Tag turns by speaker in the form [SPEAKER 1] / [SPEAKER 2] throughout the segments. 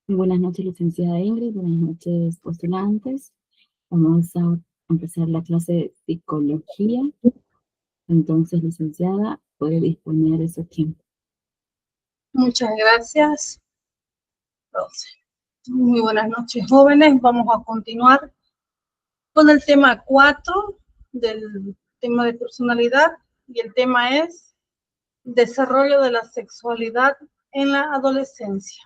[SPEAKER 1] Muy buenas noches, licenciada Ingrid. Buenas noches, postulantes. Vamos a empezar la clase de psicología. Entonces, licenciada, puede disponer de su tiempo.
[SPEAKER 2] Muchas gracias. Muy buenas noches, jóvenes. Vamos a continuar con el tema 4 del tema de personalidad, y el tema es desarrollo de la sexualidad en la adolescencia.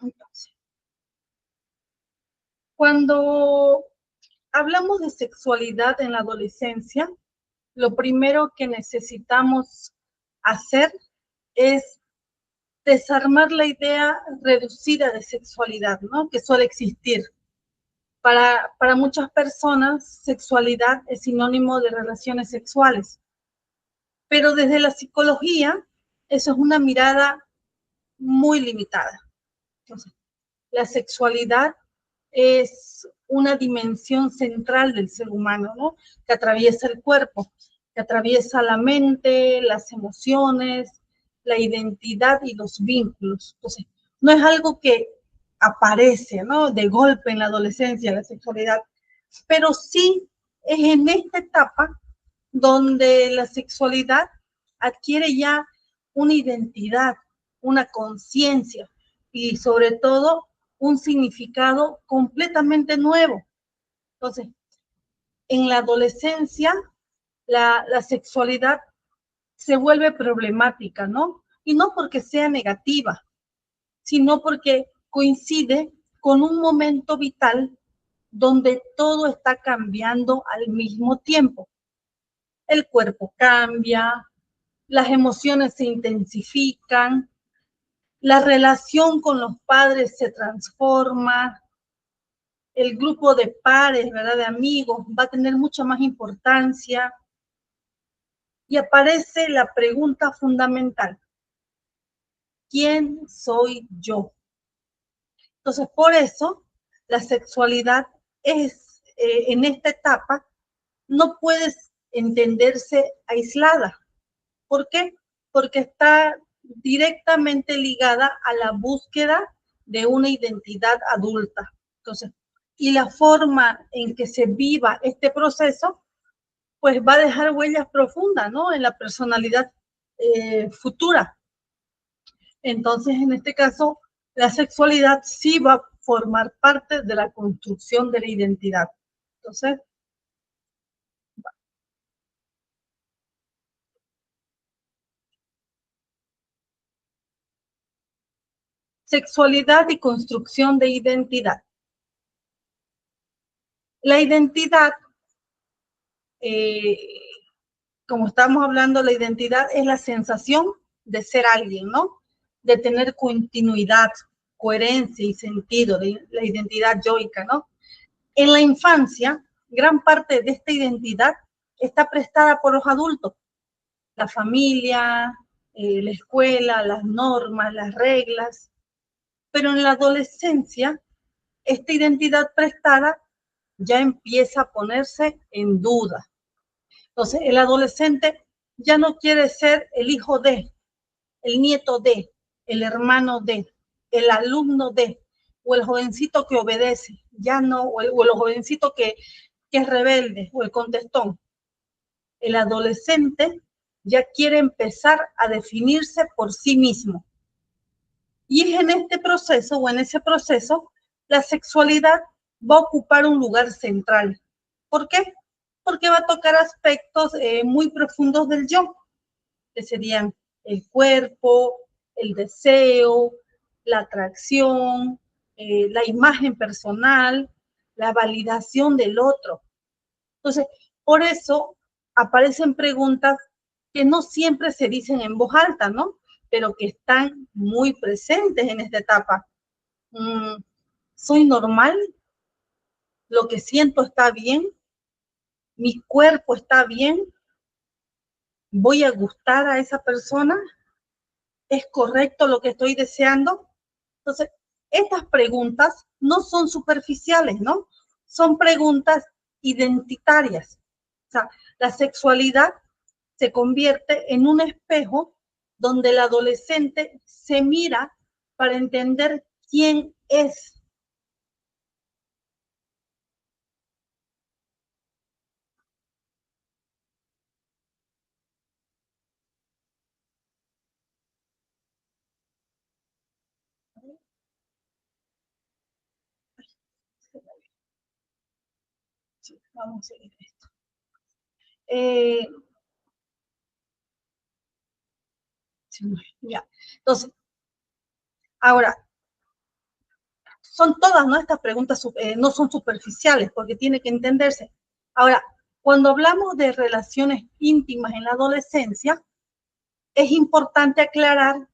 [SPEAKER 2] Entonces, cuando hablamos de sexualidad en la adolescencia, lo primero que necesitamos hacer es desarmar la idea reducida de sexualidad, ¿no?, que suele existir. Para muchas personas, sexualidad es sinónimo de relaciones sexuales, pero desde la psicología, eso es una mirada muy limitada. Entonces, la sexualidad es una dimensión central del ser humano, ¿no?, que atraviesa el cuerpo, que atraviesa la mente, las emociones, la identidad y los vínculos. Entonces, no es algo que aparece, ¿no?, de golpe en la adolescencia, la sexualidad, pero sí es en esta etapa donde la sexualidad adquiere ya una identidad, una conciencia y sobre todo un significado completamente nuevo. Entonces, en la adolescencia, la sexualidad se vuelve problemática, ¿no? Y no porque sea negativa, sino porque coincide con un momento vital donde todo está cambiando al mismo tiempo. El cuerpo cambia, las emociones se intensifican, la relación con los padres se transforma, el grupo de pares, ¿verdad?, de amigos, va a tener mucha más importancia, y aparece la pregunta fundamental: ¿quién soy yo? Entonces, por eso, la sexualidad es, en esta etapa, no puede entenderse aislada. ¿Por qué? Porque está directamente ligada a la búsqueda de una identidad adulta. Entonces, y la forma en que se viva este proceso, pues va a dejar huellas profundas, ¿no?, en la personalidad futura. Entonces, en este caso, la sexualidad sí va a formar parte de la construcción de la identidad. Entonces, sexualidad y construcción de identidad. La identidad, como estamos hablando, la identidad es la sensación de ser alguien, ¿no?, de tener continuidad, coherencia y sentido, de la identidad yoica, ¿no? En la infancia, gran parte de esta identidad está prestada por los adultos, la familia, la escuela, las normas, las reglas, pero en la adolescencia, esta identidad prestada ya empieza a ponerse en duda. Entonces, el adolescente ya no quiere ser el hijo de, el nieto de, el hermano de, el alumno de, o el jovencito que obedece, ya no, o el jovencito que es rebelde, o el contestón. El adolescente ya quiere empezar a definirse por sí mismo. Y es en este proceso, o en ese proceso, la sexualidad va a ocupar un lugar central. ¿Por qué? Porque va a tocar aspectos muy profundos del yo, que serían el cuerpo, el deseo, la atracción, la imagen personal, la validación del otro. Entonces, por eso aparecen preguntas que no siempre se dicen en voz alta, ¿no?, pero que están muy presentes en esta etapa. ¿Soy normal? ¿Lo que siento está bien? ¿Mi cuerpo está bien? ¿Voy a gustar a esa persona? ¿Es correcto lo que estoy deseando? Entonces, estas preguntas no son superficiales, ¿no? Son preguntas identitarias. O sea, la sexualidad se convierte en un espejo donde el adolescente se mira para entender quién es. Sí, vamos a seguir esto. Ya. Entonces, ahora, son todas, ¿no? Estas preguntas no son superficiales porque tiene que entenderse. Ahora, cuando hablamos de relaciones íntimas en la adolescencia, es importante aclarar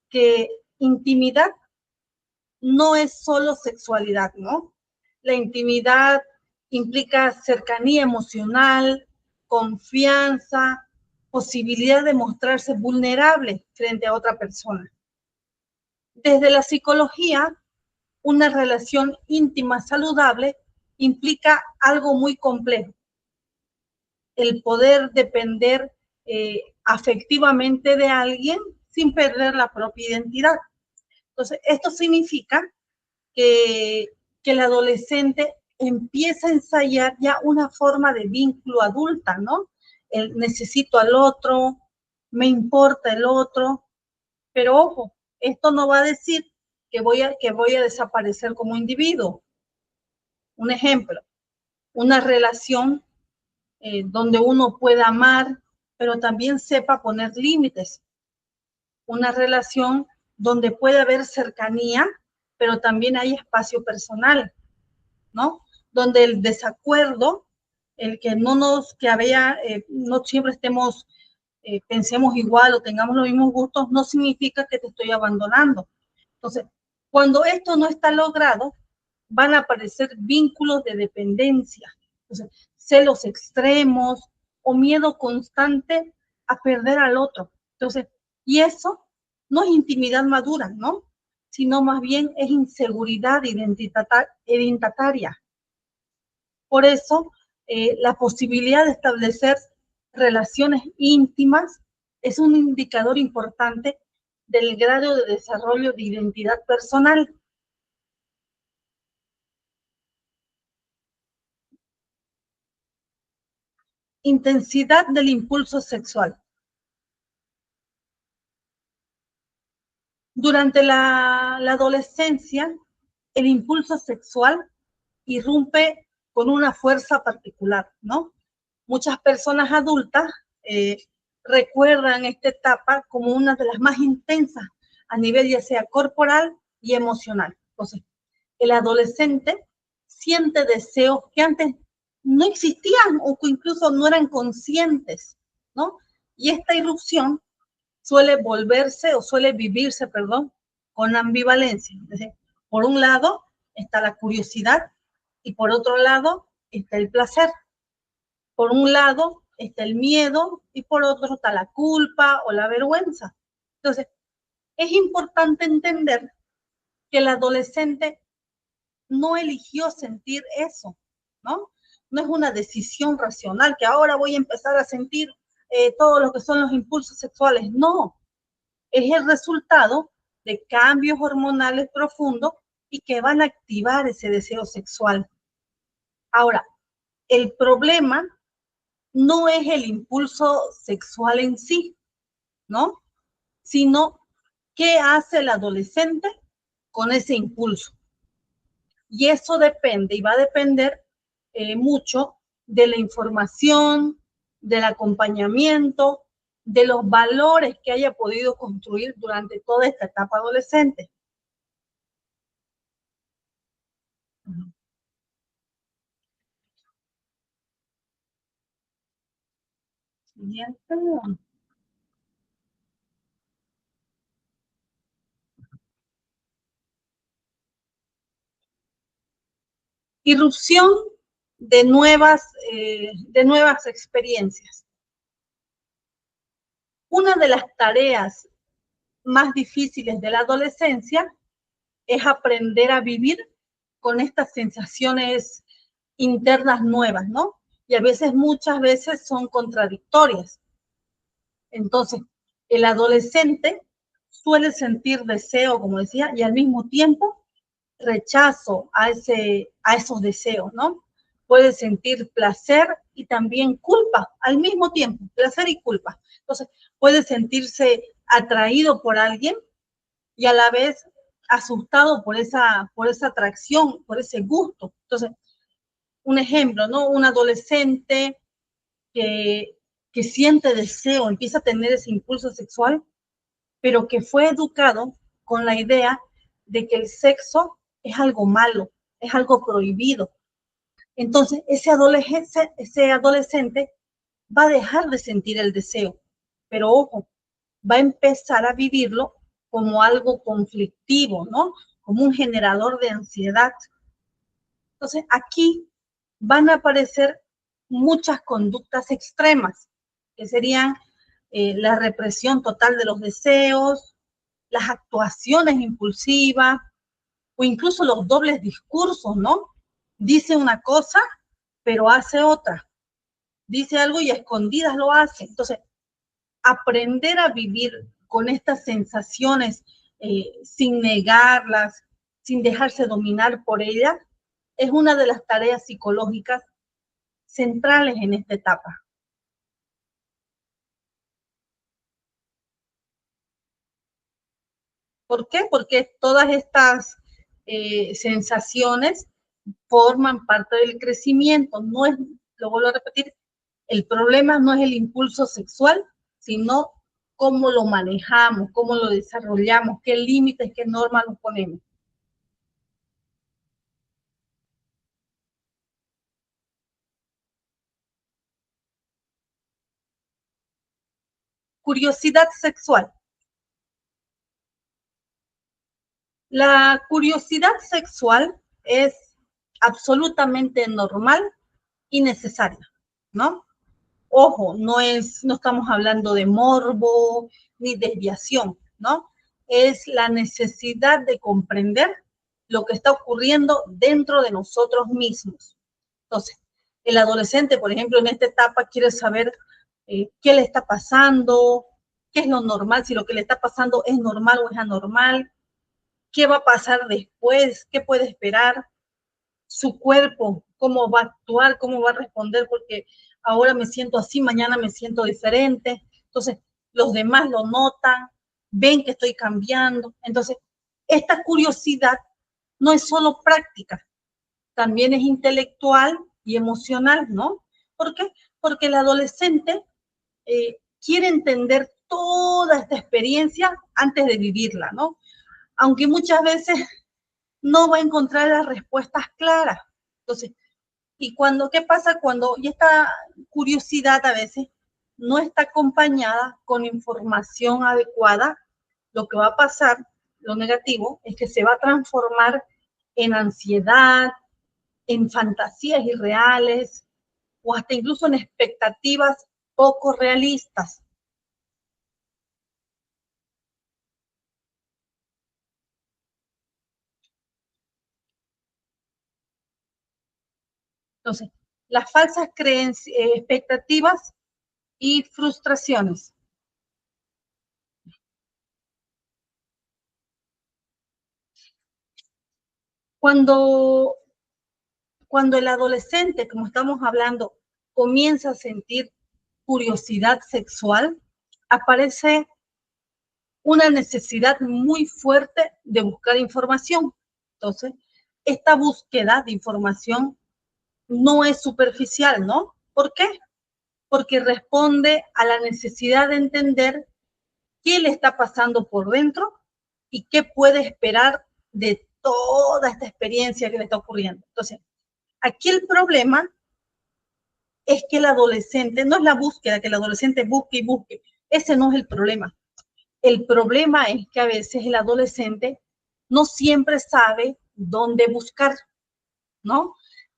[SPEAKER 2] que intimidad no es solo sexualidad, ¿no? La intimidad implica cercanía emocional, confianza, posibilidad de mostrarse vulnerable frente a otra persona. Desde la psicología, una relación íntima saludable implica algo muy complejo. El poder depender afectivamente de alguien sin perder la propia identidad. Entonces, esto significa que el adolescente empieza a ensayar ya una forma de vínculo adulta, ¿no? El necesito al otro, me importa el otro, pero ojo, esto no va a decir que voy a desaparecer como individuo. Un ejemplo, una relación donde uno pueda amar, pero también sepa poner límites. Una relación donde puede haber cercanía, pero también hay espacio personal, ¿no? Donde el desacuerdo, el que no siempre estemos, pensemos igual o tengamos los mismos gustos, no significa que te estoy abandonando. Entonces, cuando esto no está logrado, van a aparecer vínculos de dependencia, entonces, celos extremos o miedo constante a perder al otro. Entonces, y eso no es intimidad madura, ¿no? Sino más bien es inseguridad identitaria. Por eso, la posibilidad de establecer relaciones íntimas es un indicador importante del grado de desarrollo de identidad personal. Intensidad del impulso sexual. Durante la adolescencia, el impulso sexual irrumpe con una fuerza particular, ¿no? Muchas personas adultas recuerdan esta etapa como una de las más intensas a nivel ya sea corporal y emocional. Entonces, el adolescente siente deseos que antes no existían o que incluso no eran conscientes, ¿no? Y esta irrupción suele vivirse, con ambivalencia. Es decir, por un lado está la curiosidad y por otro lado está el placer. Por un lado está el miedo y por otro está la culpa o la vergüenza. Entonces, es importante entender que el adolescente no eligió sentir eso, ¿no? No es una decisión racional que ahora voy a empezar a sentir todo lo que son los impulsos sexuales. No, es el resultado de cambios hormonales profundos y que van a activar ese deseo sexual. Ahora, el problema no es el impulso sexual en sí, ¿no? Sino qué hace el adolescente con ese impulso. Y eso depende y va a depender mucho de la información, del acompañamiento, de los valores que haya podido construir durante toda esta etapa adolescente. Siguiente. Irrupción de nuevas experiencias. Una de las tareas más difíciles de la adolescencia es aprender a vivir con estas sensaciones internas nuevas, ¿no? Y muchas veces son contradictorias. Entonces, el adolescente suele sentir deseo, como decía, y al mismo tiempo rechazo a esos deseos, ¿no? Puede sentir placer y también culpa al mismo tiempo, placer y culpa. Entonces, puede sentirse atraído por alguien y a la vez asustado por esa atracción, por ese gusto. Entonces, un ejemplo, ¿no? Un adolescente que siente deseo, empieza a tener ese impulso sexual, pero que fue educado con la idea de que el sexo es algo malo, es algo prohibido. Entonces, ese adolescente va a dejar de sentir el deseo, pero ojo, va a empezar a vivirlo como algo conflictivo, ¿no? Como un generador de ansiedad. Entonces, aquí van a aparecer muchas conductas extremas, que serían la represión total de los deseos, las actuaciones impulsivas o incluso los dobles discursos, ¿no? Dice una cosa, pero hace otra. Dice algo y a escondidas lo hace. Entonces, aprender a vivir con estas sensaciones sin negarlas, sin dejarse dominar por ellas, es una de las tareas psicológicas centrales en esta etapa. ¿Por qué? Porque todas estas sensaciones forman parte del crecimiento. No es, lo vuelvo a repetir, el problema no es el impulso sexual, sino cómo lo manejamos, cómo lo desarrollamos, qué límites, qué normas nos ponemos. Curiosidad sexual. La curiosidad sexual es absolutamente normal y necesaria, ¿no? Ojo, no estamos hablando de morbo ni desviación, ¿no? Es la necesidad de comprender lo que está ocurriendo dentro de nosotros mismos. Entonces, el adolescente, por ejemplo, en esta etapa quiere saber qué le está pasando, qué es lo normal, si lo que le está pasando es normal o es anormal, qué va a pasar después, qué puede esperar, su cuerpo, cómo va a actuar, cómo va a responder, porque ahora me siento así, mañana me siento diferente. Entonces, los demás lo notan, ven que estoy cambiando. Entonces, esta curiosidad no es solo práctica, también es intelectual y emocional, ¿no? ¿Por qué? Porque el adolescente quiere entender toda esta experiencia antes de vivirla, ¿no? Aunque muchas veces no va a encontrar las respuestas claras. Entonces, ¿qué pasa cuando y esta curiosidad a veces no está acompañada con información adecuada? Lo que va a pasar, lo negativo, es que se va a transformar en ansiedad, en fantasías irreales o hasta incluso en expectativas poco realistas. Entonces, las falsas expectativas y frustraciones. Cuando el adolescente, como estamos hablando, comienza a sentir curiosidad sexual, aparece una necesidad muy fuerte de buscar información. Entonces, esta búsqueda de información no es superficial, ¿no? ¿Por qué? Porque responde a la necesidad de entender qué le está pasando por dentro y qué puede esperar de toda esta experiencia que le está ocurriendo. Entonces, aquí el problema es que el adolescente, no es la búsqueda, que el adolescente busque y busque, ese no es el problema. El problema es que a veces el adolescente no siempre sabe dónde buscar, ¿no?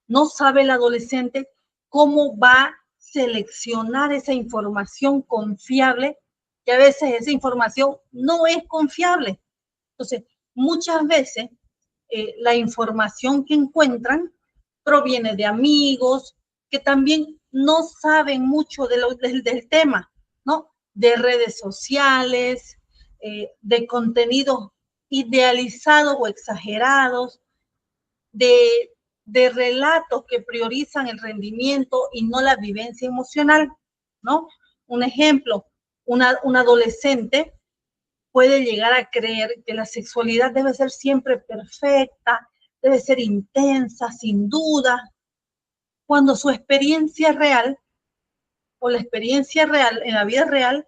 [SPEAKER 2] No sabe el adolescente cómo va a seleccionar esa información confiable, que a veces esa información no es confiable. Entonces, muchas veces la información que encuentran proviene de amigos que también no saben mucho del tema, ¿no? de redes sociales, de contenidos idealizados o exagerados, de relatos que priorizan el rendimiento y no la vivencia emocional, ¿no? Un ejemplo, un adolescente puede llegar a creer que la sexualidad debe ser siempre perfecta, debe ser intensa, sin duda, cuando su experiencia real o la experiencia real, en la vida real,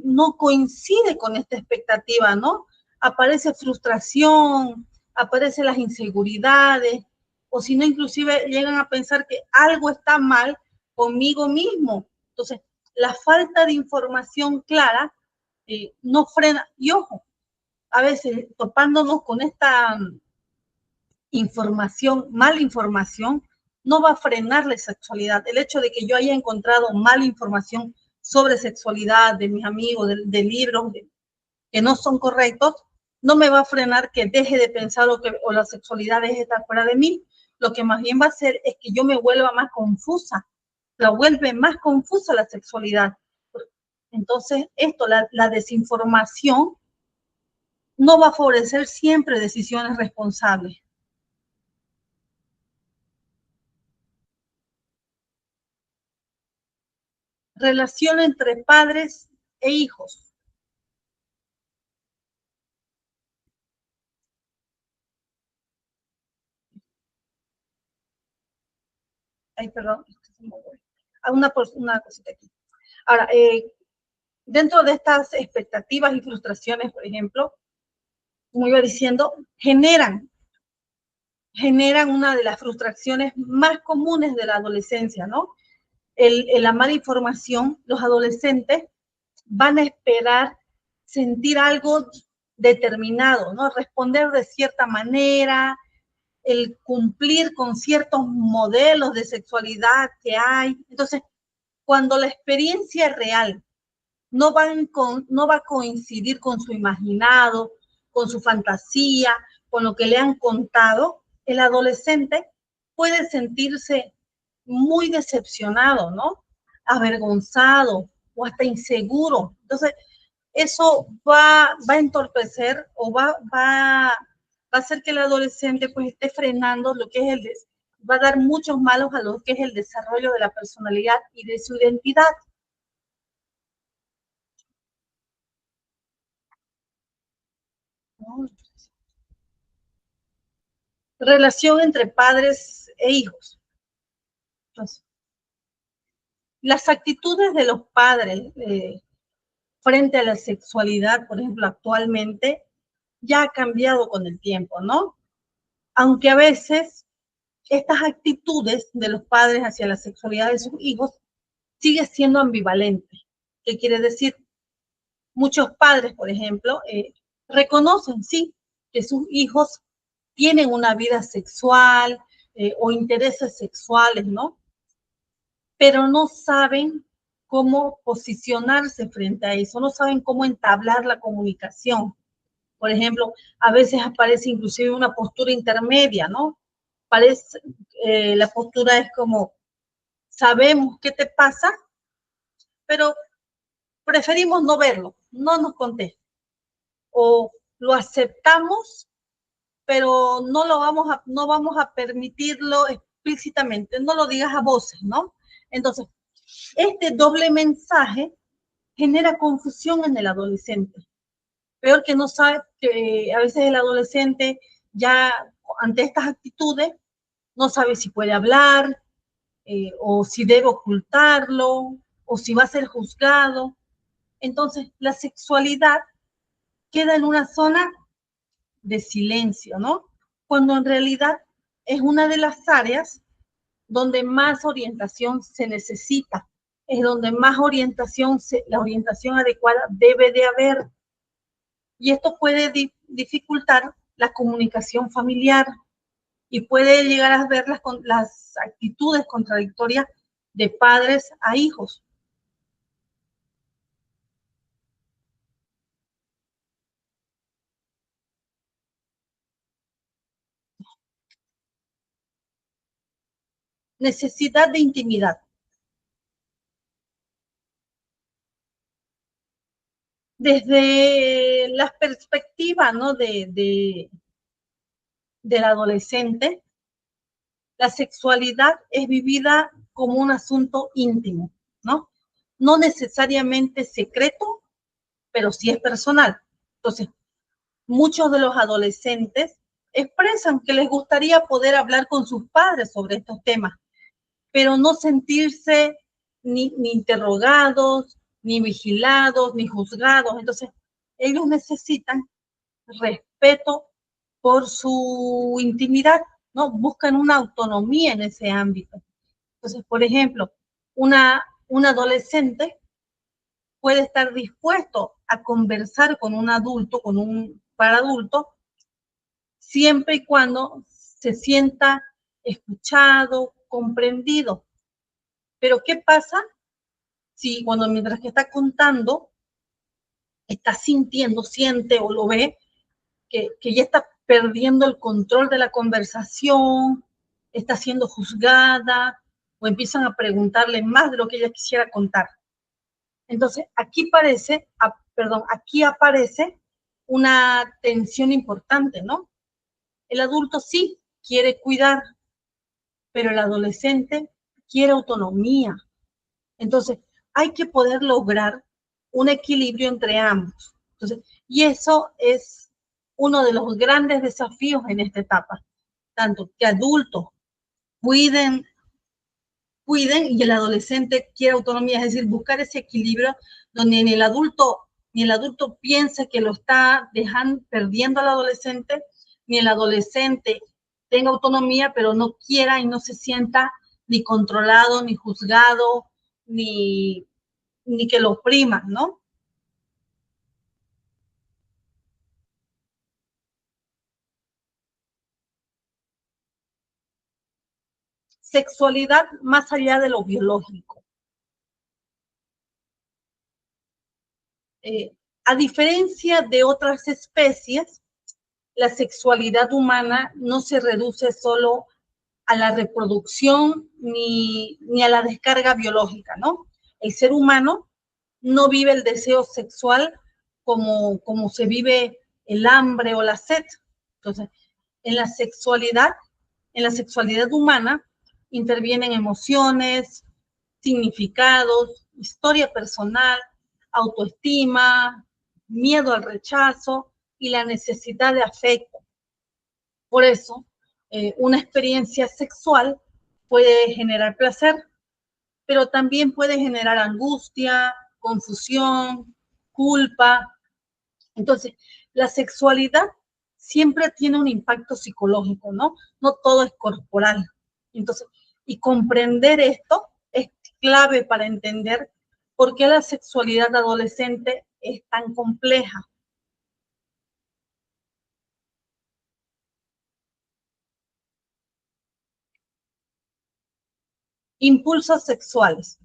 [SPEAKER 2] no coincide con esta expectativa, ¿no? Aparece frustración, aparecen las inseguridades, o si no, inclusive llegan a pensar que algo está mal conmigo mismo. Entonces, la falta de información clara no frena. Y ojo, a veces topándonos con esta información, mala información, no va a frenar la sexualidad. El hecho de que yo haya encontrado mala información sobre sexualidad de mis amigos, de libros que no son correctos, no me va a frenar que deje de pensar o la sexualidad deje de estar fuera de mí. Lo que más bien va a hacer es que yo me vuelva más confusa, la vuelve más confusa la sexualidad. Entonces, la desinformación no va a favorecer siempre decisiones responsables. Relación entre padres e hijos. Ay, perdón, una cosita aquí. Ahora, dentro de estas expectativas y frustraciones, por ejemplo, como iba diciendo, generan una de las frustraciones más comunes de la adolescencia, ¿no? La mala información, los adolescentes van a esperar sentir algo determinado, ¿no? Responder de cierta manera, el cumplir con ciertos modelos de sexualidad que hay. Entonces, cuando la experiencia real no va a coincidir con su imaginado, con su fantasía, con lo que le han contado, el adolescente puede sentirse muy decepcionado, ¿no? Avergonzado o hasta inseguro. Entonces, eso va a entorpecer o va a hacer que el adolescente pues esté frenando lo que es va a dar muchos malos a lo que es el desarrollo de la personalidad y de su identidad. Relación entre padres e hijos. Entonces, las actitudes de los padres frente a la sexualidad, por ejemplo, actualmente, ya ha cambiado con el tiempo, ¿no? Aunque a veces estas actitudes de los padres hacia la sexualidad de sus hijos sigue siendo ambivalente. ¿Qué quiere decir? Muchos padres, por ejemplo, reconocen, sí, que sus hijos tienen una vida sexual o intereses sexuales, ¿no? Pero no saben cómo posicionarse frente a eso, no saben cómo entablar la comunicación. Por ejemplo, a veces aparece inclusive una postura intermedia, ¿no? Parece, la postura es como, sabemos qué te pasa, pero preferimos no verlo, no nos conteste. O lo aceptamos, pero no vamos a permitirlo explícitamente, no lo digas a voces, ¿no? Entonces, este doble mensaje genera confusión en el adolescente. Peor que no sabe que a veces el adolescente ya ante estas actitudes no sabe si puede hablar o si debe ocultarlo o si va a ser juzgado. Entonces, la sexualidad queda en una zona de silencio, ¿no? Cuando en realidad es una de las áreas donde más orientación se necesita, es donde más la orientación adecuada debe de haber. Y esto puede dificultar la comunicación familiar y puede llegar a ver las actitudes contradictorias de padres a hijos. Necesidad de intimidad. Desde la perspectiva, ¿no? del adolescente, la sexualidad es vivida como un asunto íntimo, ¿no? No necesariamente secreto, pero sí es personal. Entonces, muchos de los adolescentes expresan que les gustaría poder hablar con sus padres sobre estos temas, pero no sentirse ni interrogados, ni vigilados, ni juzgados. Entonces, ellos necesitan respeto por su intimidad, ¿no? Buscan una autonomía en ese ámbito. Entonces, por ejemplo, un adolescente puede estar dispuesto a conversar con un adulto, con un par adulto, siempre y cuando se sienta escuchado, comprendido. Pero ¿qué pasa si cuando mientras que está contando, está sintiendo, siente o lo ve, que ya está perdiendo el control de la conversación, está siendo juzgada o empiezan a preguntarle más de lo que ella quisiera contar? Entonces, aquí aparece una tensión importante, ¿no? El adulto sí quiere cuidar, pero el adolescente quiere autonomía. Entonces, hay que poder lograr un equilibrio entre ambos. Entonces, y eso es uno de los grandes desafíos en esta etapa, tanto que adultos cuiden y el adolescente quiere autonomía, es decir, buscar ese equilibrio donde ni el adulto piense que lo está dejando, perdiendo al adolescente, ni el adolescente tenga autonomía, pero no quiera y no se sienta ni controlado, ni juzgado, ni que lo opriman, ¿no? Sexualidad más allá de lo biológico. A diferencia de otras especies, la sexualidad humana no se reduce solo a la reproducción ni a la descarga biológica, ¿no? El ser humano no vive el deseo sexual como se vive el hambre o la sed. Entonces, en la sexualidad, en la sexualidad humana intervienen emociones, significados, historia personal, autoestima, miedo al rechazo y la necesidad de afecto. Por eso, una experiencia sexual puede generar placer, pero también puede generar angustia, confusión, culpa. Entonces, la sexualidad siempre tiene un impacto psicológico, ¿no? No todo es corporal. Entonces, y comprender esto es clave para entender por qué la sexualidad adolescente es tan compleja. Impulsos sexuales.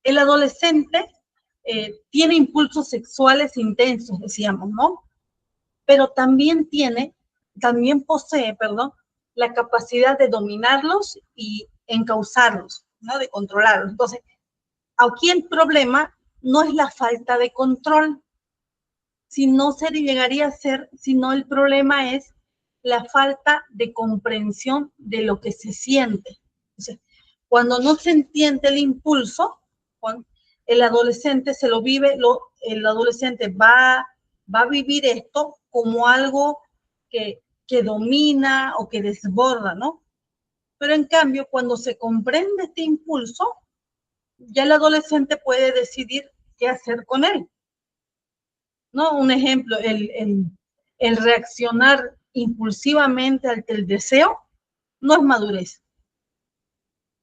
[SPEAKER 2] El adolescente tiene impulsos sexuales intensos, decíamos, ¿no? Pero también posee, perdón, la capacidad de dominarlos y encauzarlos, ¿no? De controlarlos. Entonces, aquí el problema no es la falta de control, sino se llegaría a ser, sino el problema es la falta de comprensión de lo que se siente. Entonces, cuando no se entiende el impulso, el adolescente se lo vive, el adolescente va a vivir esto como algo que domina o que desborda, ¿no? Pero en cambio, cuando se comprende este impulso, ya el adolescente puede decidir qué hacer con él. ¿No? Un ejemplo, el reaccionar impulsivamente ante el deseo no es madurez.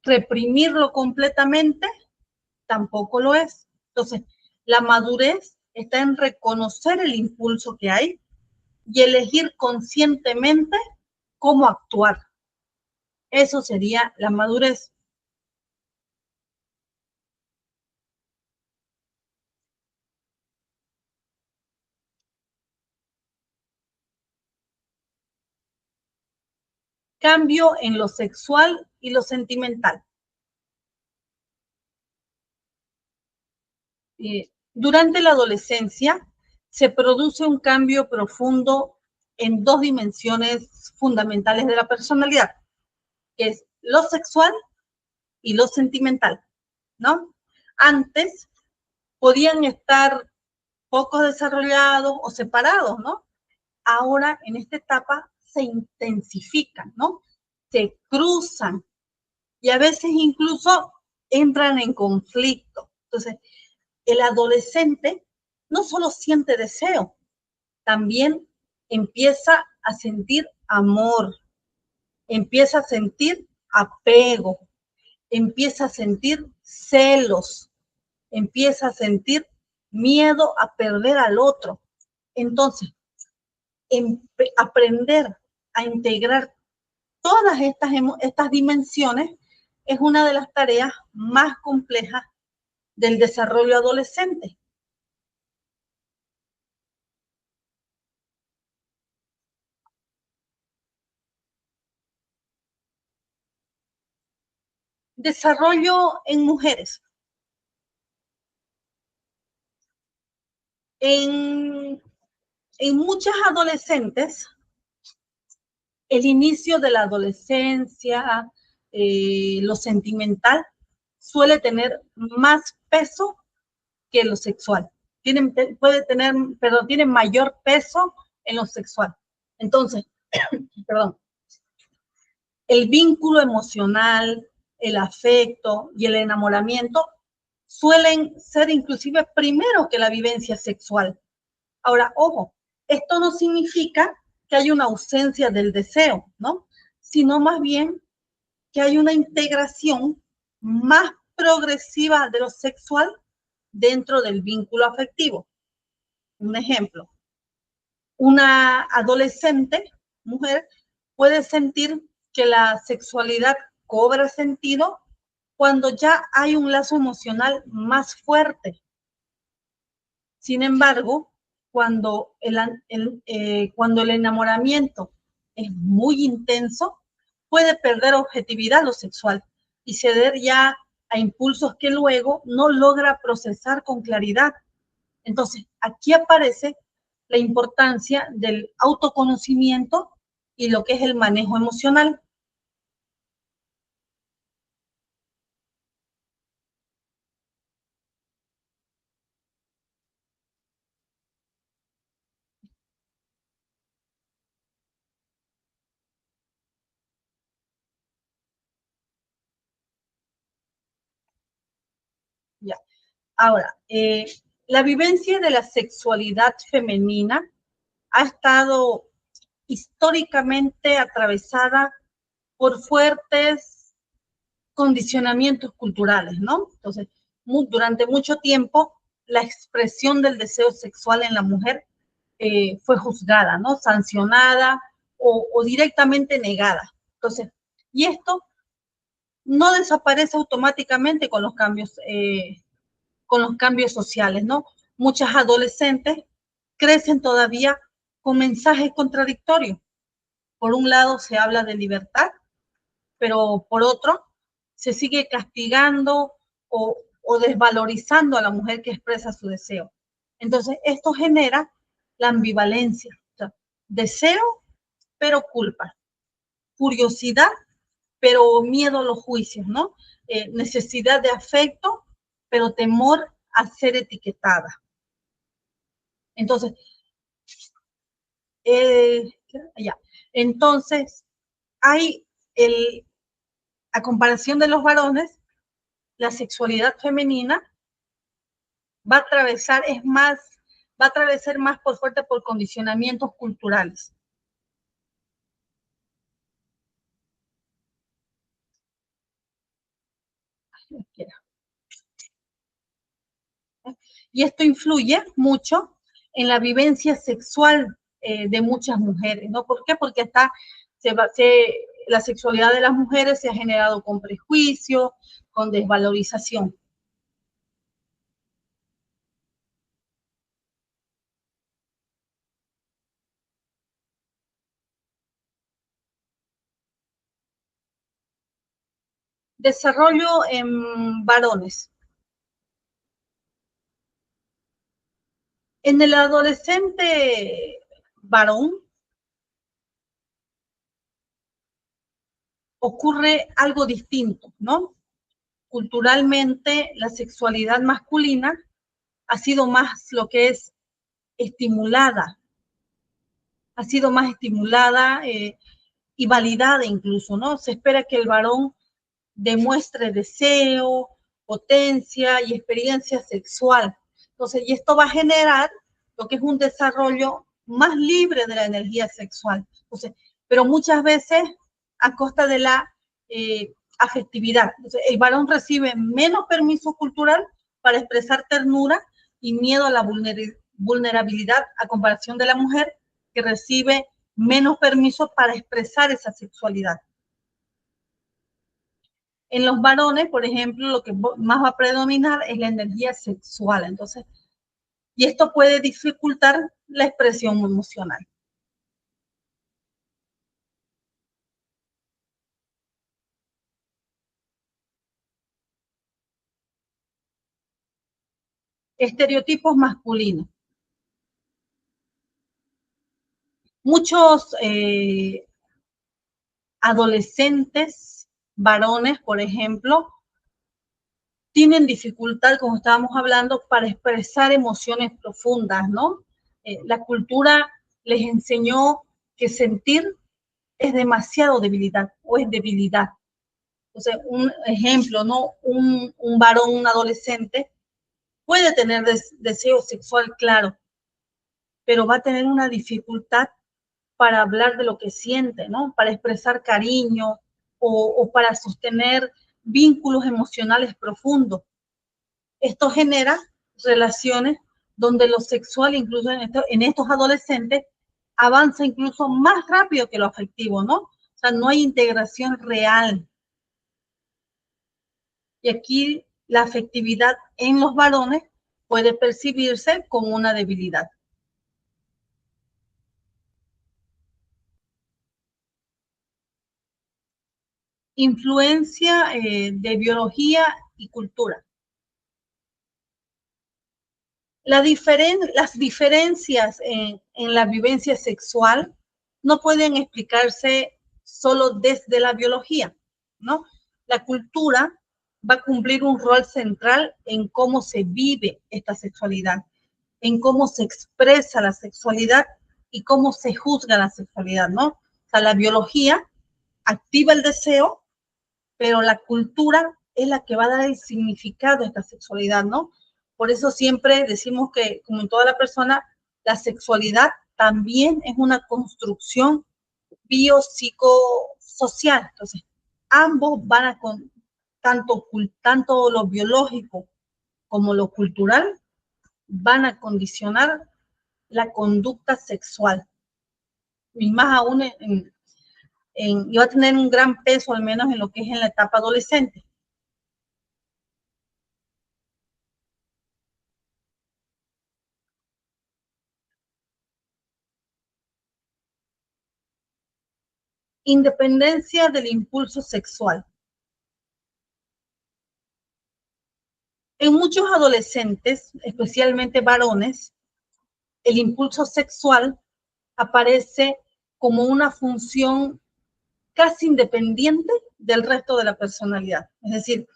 [SPEAKER 2] Reprimirlo completamente tampoco lo es. Entonces, la madurez está en reconocer el impulso que hay y elegir conscientemente cómo actuar. Eso sería la madurez. Cambio en lo sexual y lo sentimental. Durante la adolescencia se produce un cambio profundo en dos dimensiones fundamentales de la personalidad, que es lo sexual y lo sentimental, ¿no? Antes podían estar poco desarrollados o separados, ¿no? Ahora en esta etapa se intensifican, ¿no? Se cruzan y a veces incluso entran en conflicto. Entonces, el adolescente no solo siente deseo, también empieza a sentir amor, empieza a sentir apego, empieza a sentir celos, empieza a sentir miedo a perder al otro. Entonces, aprender a integrar todas estas dimensiones es una de las tareas más complejas del desarrollo adolescente. Desarrollo en mujeres. En muchas adolescentes, el inicio de la adolescencia, lo sentimental, suele tener más peso que lo sexual. Tiene mayor peso en lo sexual. Entonces, perdón, el vínculo emocional, el afecto y el enamoramiento suelen ser inclusive primero que la vivencia sexual. Ahora, ojo, esto no significa que hay una ausencia del deseo, ¿no? Sino más bien que hay una integración más progresiva de lo sexual dentro del vínculo afectivo. Un ejemplo, una adolescente, mujer, puede sentir que la sexualidad cobra sentido cuando ya hay un lazo emocional más fuerte. Sin embargo, cuando el enamoramiento es muy intenso, puede perder objetividad lo sexual y ceder ya a impulsos que luego no logra procesar con claridad. Entonces, aquí aparece la importancia del autoconocimiento y lo que es el manejo emocional. Ya. Ahora, la vivencia de la sexualidad femenina ha estado históricamente atravesada por fuertes condicionamientos culturales, ¿no? Entonces, durante mucho tiempo, la expresión del deseo sexual en la mujer fue juzgada, ¿no? Sancionada o directamente negada. Entonces, y esto no desaparece automáticamente con los cambios sociales, ¿no? Muchas adolescentes crecen todavía con mensajes contradictorios. Por un lado se habla de libertad, pero por otro se sigue castigando o desvalorizando a la mujer que expresa su deseo. Entonces, esto genera la ambivalencia, o sea, deseo, pero culpa, curiosidad, pero miedo a los juicios, ¿no? Necesidad de afecto, pero temor a ser etiquetada. Entonces, ya. Entonces, hay a comparación de los varones, la sexualidad femenina va a atravesar, va a atravesar más por fuerte por condicionamientos culturales. Y esto influye mucho en la vivencia sexual de muchas mujeres, ¿no? ¿Por qué? Porque la sexualidad de las mujeres se ha generado con prejuicio, con desvalorización. Desarrollo en varones. En el adolescente varón ocurre algo distinto, ¿no? Culturalmente, la sexualidad masculina ha sido más lo que es estimulada, ha sido más estimulada y validada incluso, ¿no? Se espera que el varón demuestre deseo, potencia y experiencia sexual. Entonces, y esto va a generar lo que es un desarrollo más libre de la energía sexual. Entonces, pero muchas veces a costa de la afectividad. Entonces, el varón recibe menos permiso cultural para expresar ternura y miedo a la vulnerabilidad a comparación de la mujer que recibe menos permiso para expresar esa sexualidad. En los varones, por ejemplo, lo que más va a predominar es la energía sexual. Entonces, y esto puede dificultar la expresión emocional. Estereotipos masculinos. Muchos adolescentes, varones, por ejemplo, tienen dificultad, como estábamos hablando, para expresar emociones profundas, ¿no? La cultura les enseñó que sentir es demasiado debilidad o es debilidad. Entonces, un ejemplo, ¿no? Un varón, un adolescente, puede tener deseo sexual, claro, pero va a tener una dificultad para hablar de lo que siente, ¿no? Para expresar cariño o para sostener vínculos emocionales profundos. Esto genera relaciones donde lo sexual, incluso en estos adolescentes, avanza incluso más rápido que lo afectivo, ¿no? O sea, no hay integración real. Y aquí la afectividad en los varones puede percibirse como una debilidad. Influencia de biología y cultura. Las diferencias en la vivencia sexual no pueden explicarse solo desde la biología, ¿no? La cultura va a cumplir un rol central en cómo se vive esta sexualidad, en cómo se expresa la sexualidad y cómo se juzga la sexualidad, ¿no? O sea, la biología activa el deseo, pero la cultura es la que va a dar el significado a esta sexualidad, ¿no? Por eso siempre decimos que, como en toda la persona, la sexualidad también es una construcción biopsicosocial. Entonces, ambos van a con tanto lo biológico como lo cultural van a condicionar la conducta sexual. Y más aún y va a tener un gran peso, al menos en lo que es en la etapa adolescente. Independencia del impulso sexual. En muchos adolescentes, especialmente varones, el impulso sexual aparece como una función casi independiente del resto de la personalidad. Es decir,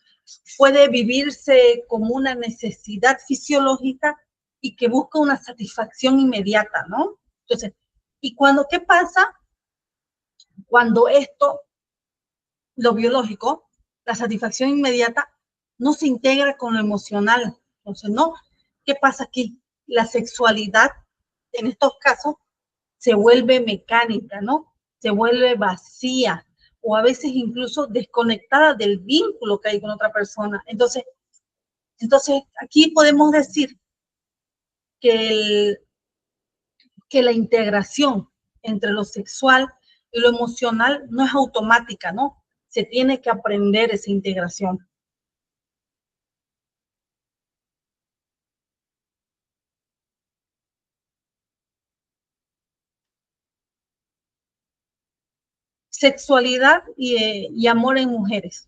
[SPEAKER 2] puede vivirse como una necesidad fisiológica y que busca una satisfacción inmediata, ¿no? Entonces, ¿y qué pasa cuando esto, lo biológico, la satisfacción inmediata, no se integra con lo emocional? Entonces, ¿no? ¿Qué pasa aquí? La sexualidad, en estos casos, se vuelve mecánica, ¿no? Se vuelve vacía o a veces incluso desconectada del vínculo que hay con otra persona. Entonces aquí podemos decir que, que la integración entre lo sexual y lo emocional no es automática, ¿no? Se tiene que aprender esa integración. Sexualidad y amor en mujeres.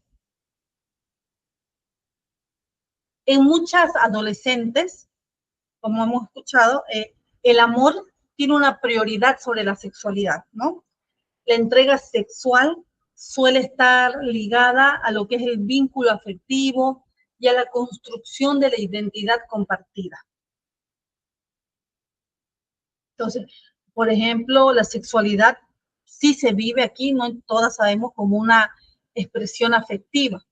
[SPEAKER 2] En muchas adolescentes, como hemos escuchado, el amor tiene una prioridad sobre la sexualidad, ¿no? La entrega sexual suele estar ligada a lo que es el vínculo afectivo y a la construcción de la identidad compartida. Entonces, por ejemplo, la sexualidad sí se vive aquí, no todas sabemos, como una expresión afectiva.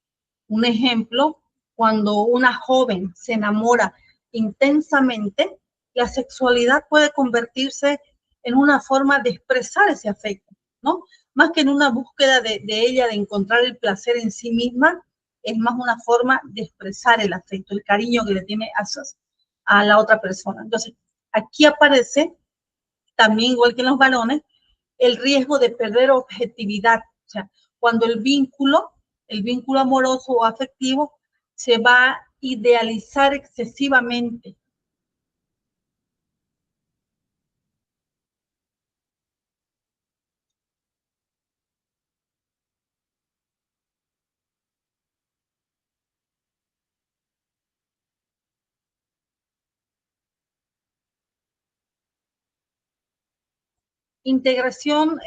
[SPEAKER 2] Un ejemplo, cuando una joven se enamora intensamente, la sexualidad puede convertirse en una forma de expresar ese afecto, ¿no? Más que en una búsqueda de ella de encontrar el placer en sí misma, es más una forma de expresar el afecto, el cariño que le tiene a la otra persona. Entonces, aquí aparece también, igual que en los varones, el riesgo de perder objetividad. O sea, cuando el vínculo amoroso o afectivo se va a idealizar excesivamente. Integración,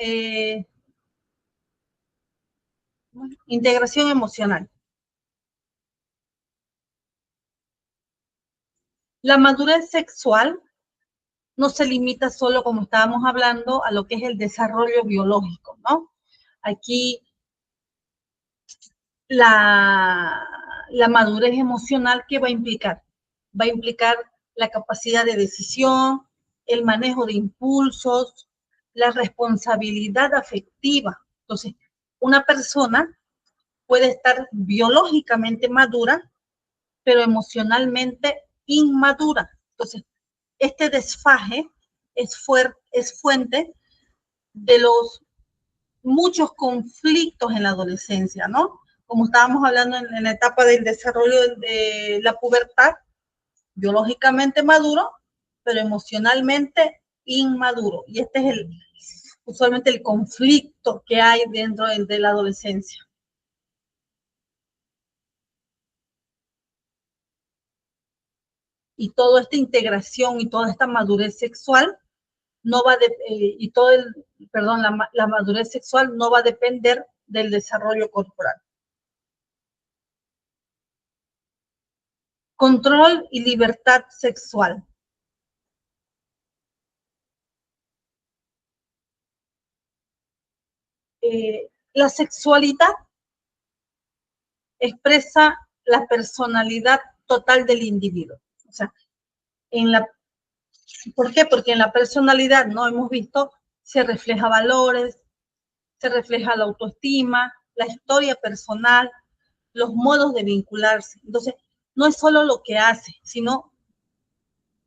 [SPEAKER 2] integración emocional. La madurez sexual no se limita solo, como estábamos hablando, a lo que es el desarrollo biológico, ¿no? Aquí la madurez emocional, ¿qué va a implicar? Va a implicar la capacidad de decisión, el manejo de impulsos, la responsabilidad afectiva. Entonces, una persona puede estar biológicamente madura, pero emocionalmente inmadura. Entonces, este desfaje es fuente de los muchos conflictos en la adolescencia, ¿no? Como estábamos hablando en la etapa del desarrollo de la pubertad, biológicamente maduro, pero emocionalmente inmaduro. Y este es usualmente el conflicto que hay dentro de la adolescencia. Y toda esta integración y toda esta madurez sexual no va de, y todo el, perdón, la madurez sexual no va a depender del desarrollo corporal. Control y libertad sexual. La sexualidad expresa la personalidad total del individuo. O sea, ¿por qué? Porque en la personalidad, ¿no? Hemos visto, se refleja valores, se refleja la autoestima, la historia personal, los modos de vincularse. Entonces, no es solo lo que hace, sino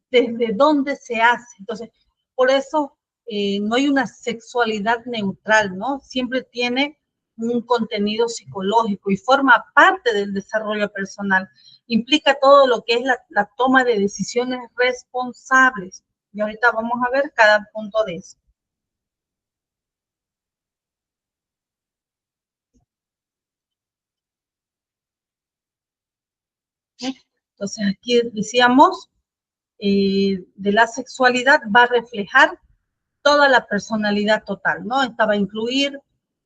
[SPEAKER 2] desde dónde se hace. Entonces, por eso no hay una sexualidad neutral, ¿no? Siempre tiene un contenido psicológico y forma parte del desarrollo personal. Implica todo lo que es la toma de decisiones responsables. Y ahorita vamos a ver cada punto de eso. Entonces, aquí decíamos, de la sexualidad va a reflejar toda la personalidad total, ¿no? Esta va a incluir,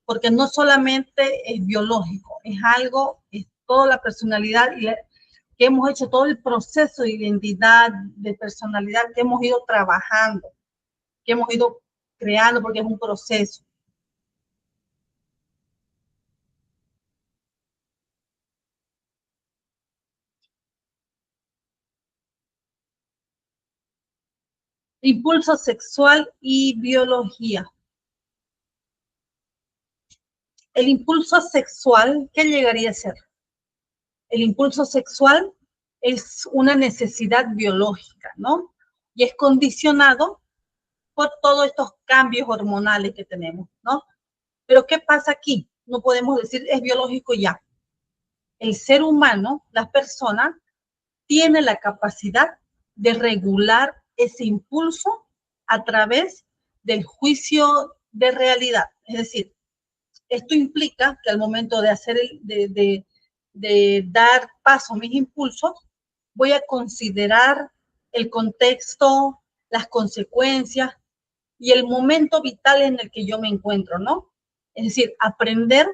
[SPEAKER 2] porque no solamente es biológico, es algo, es toda la personalidad y que hemos hecho todo el proceso de identidad, de personalidad que hemos ido trabajando, que hemos ido creando, porque es un proceso. Impulso sexual y biología. El impulso sexual, ¿qué llegaría a ser? El impulso sexual es una necesidad biológica, ¿no? Y es condicionado por todos estos cambios hormonales que tenemos, ¿no? Pero ¿qué pasa aquí? No podemos decir es biológico ya. El ser humano, la persona, tiene la capacidad de regular ese impulso a través del juicio de realidad. Es decir, esto implica que al momento de hacer de dar paso a mis impulsos, voy a considerar el contexto, las consecuencias y el momento vital en el que yo me encuentro, ¿no? Es decir, aprender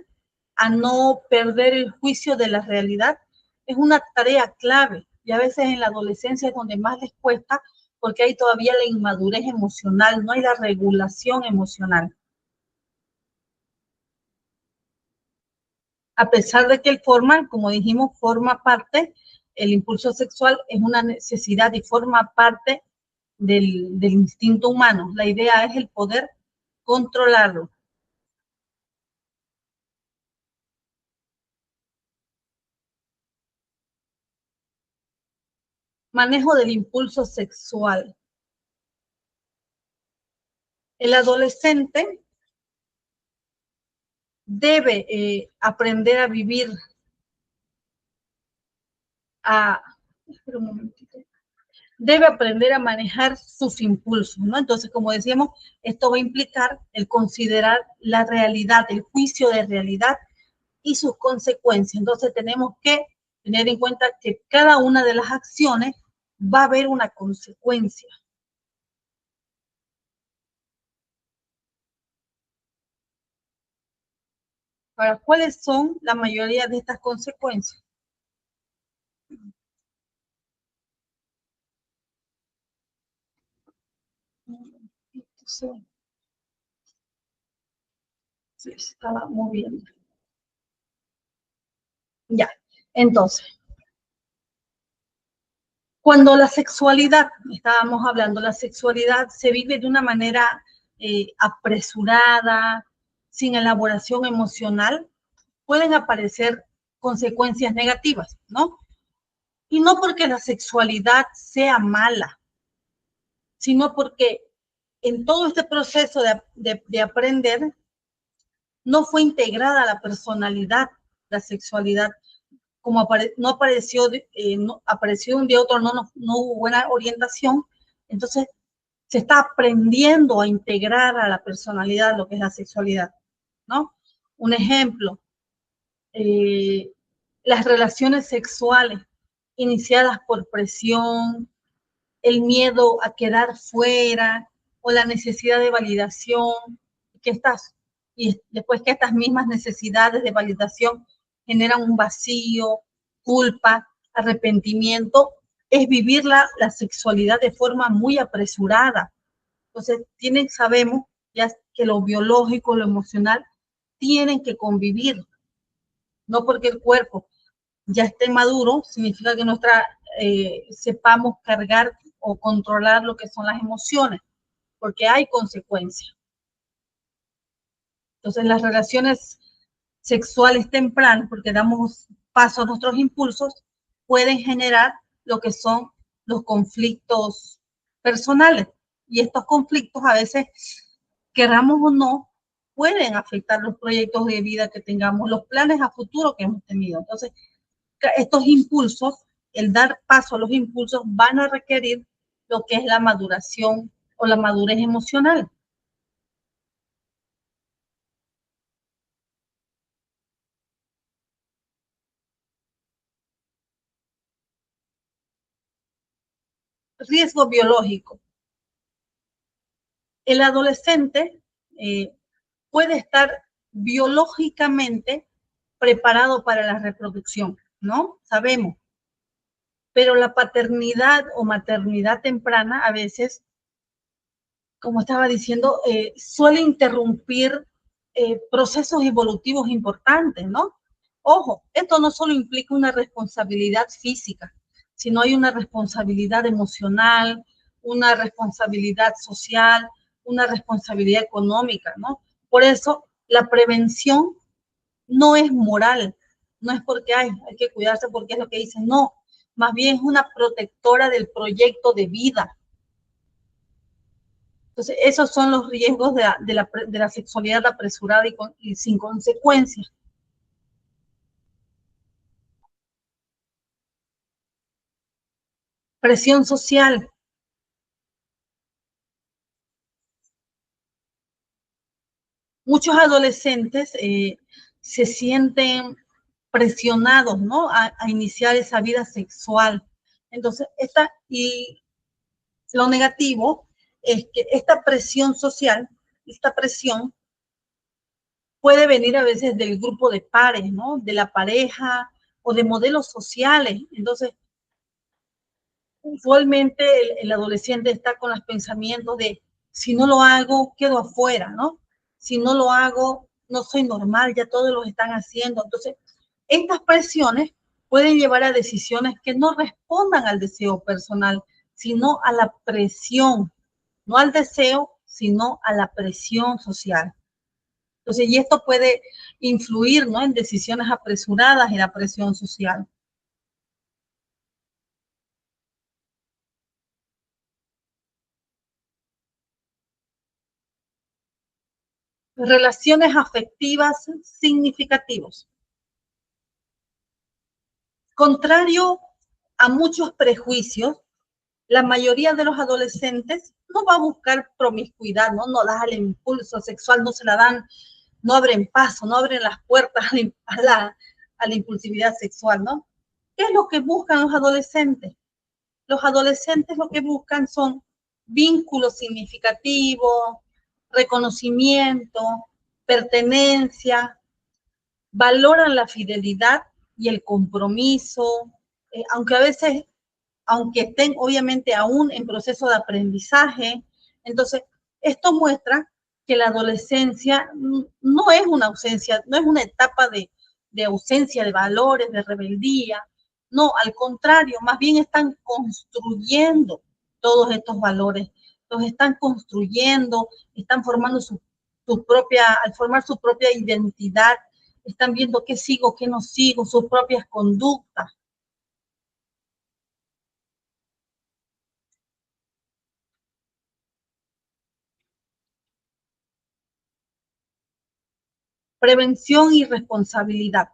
[SPEAKER 2] a no perder el juicio de la realidad es una tarea clave y a veces en la adolescencia es donde más les cuesta porque hay todavía la inmadurez emocional, no hay la regulación emocional. A pesar de que como dijimos, forma parte, el impulso sexual es una necesidad y forma parte del instinto humano. La idea es el poder controlarlo. Manejo del impulso sexual. El adolescente debe aprender a vivir, espera un momentito, debe aprender a manejar sus impulsos, ¿no? Entonces, como decíamos, esto va a implicar el considerar la realidad, el juicio de realidad y sus consecuencias. Entonces, tenemos que tener en cuenta que cada una de las acciones va a haber una consecuencia. Ahora, ¿cuáles son la mayoría de estas consecuencias? Sí, se estaba moviendo. Ya, entonces, cuando la sexualidad, estábamos hablando, la sexualidad se vive de una manera apresurada, sin elaboración emocional, pueden aparecer consecuencias negativas, ¿no? Y no porque la sexualidad sea mala, sino porque en todo este proceso de aprender no fue integrada la personalidad, la sexualidad, como no apareció, no, apareció un día otro, no hubo buena orientación, entonces se está aprendiendo a integrar a la personalidad lo que es la sexualidad, ¿no? Un ejemplo, las relaciones sexuales iniciadas por presión, el miedo a quedar fuera o la necesidad de validación, y después que estas mismas necesidades de validación generan un vacío, culpa, arrepentimiento, es vivir la sexualidad de forma muy apresurada. Entonces, sabemos ya que lo biológico, lo emocional, tienen que convivir, no porque el cuerpo ya esté maduro, significa que sepamos cargar o controlar lo que son las emociones, porque hay consecuencias. Entonces, las relaciones sexuales tempranas, porque damos paso a nuestros impulsos, pueden generar lo que son los conflictos personales. Y estos conflictos a veces, queramos o no, pueden afectar los proyectos de vida que tengamos, los planes a futuro que hemos tenido. Entonces, estos impulsos, el dar paso a los impulsos, van a requerir lo que es la maduración o la madurez emocional. Riesgo biológico. El adolescente puede estar biológicamente preparado para la reproducción, ¿no? Sabemos. Pero la paternidad o maternidad temprana a veces, como estaba diciendo, suele interrumpir procesos evolutivos importantes, ¿no? Ojo, esto no solo implica una responsabilidad física, sino hay una responsabilidad emocional, una responsabilidad social, una responsabilidad económica, ¿no? Por eso la prevención no es moral, no es porque hay que cuidarse porque es lo que dicen, no, más bien es una protectora del proyecto de vida. Entonces, esos son los riesgos de la sexualidad apresurada y sin consecuencias. Presión social. Muchos adolescentes se sienten presionados, ¿no? A iniciar esa vida sexual. Entonces, Lo negativo es que esta presión social, esta presión puede venir a veces del grupo de pares, ¿no? De la pareja o de modelos sociales. Entonces, usualmente el adolescente está con los pensamientos de, si no lo hago, quedo afuera, ¿no? Si no lo hago, no soy normal, ya todos lo están haciendo. Entonces, estas presiones pueden llevar a decisiones que no respondan al deseo personal, sino a la presión, no al deseo, sino a la presión social. Entonces, y esto puede influir, ¿no?, en decisiones apresuradas y la presión social. Relaciones afectivas significativas. Contrario a muchos prejuicios, la mayoría de los adolescentes no va a buscar promiscuidad, ¿no? No das el impulso sexual, no se la dan, no abren paso, no abren las puertas a la impulsividad sexual, ¿no? ¿Qué es lo que buscan los adolescentes? Los adolescentes lo que buscan son vínculos significativos, reconocimiento, pertenencia, valoran la fidelidad y el compromiso, aunque a veces, aunque estén obviamente aún en proceso de aprendizaje. Entonces, esto muestra que la adolescencia no es una ausencia, no es una etapa de ausencia de valores, de rebeldía. No, al contrario, más bien están construyendo todos estos valores, los están construyendo, están formando su propia, al formar su propia identidad, están viendo qué sigo, qué no sigo, sus propias conductas. Prevención y responsabilidad.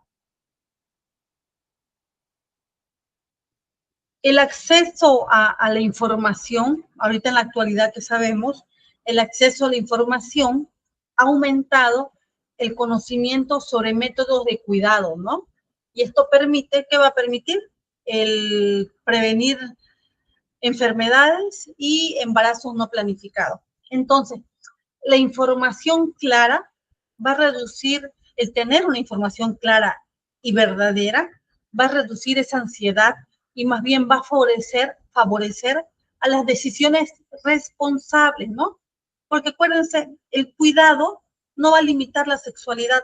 [SPEAKER 2] El acceso a la información, ahorita en la actualidad que sabemos, el acceso a la información ha aumentado el conocimiento sobre métodos de cuidado, ¿no? Y esto permite, ¿qué va a permitir? El prevenir enfermedades y embarazos no planificados. Entonces, la información clara va a reducir, el tener una información clara y verdadera, va a reducir esa ansiedad y más bien va a favorecer a las decisiones responsables, ¿no? Porque acuérdense, el cuidado no va a limitar la sexualidad,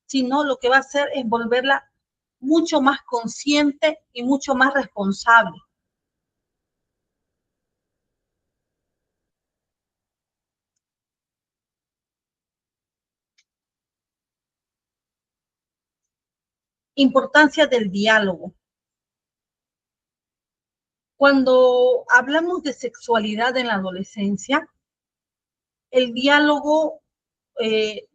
[SPEAKER 2] sino lo que va a hacer es volverla mucho más consciente y mucho más responsable. Importancia del diálogo. Cuando hablamos de sexualidad en la adolescencia, el diálogo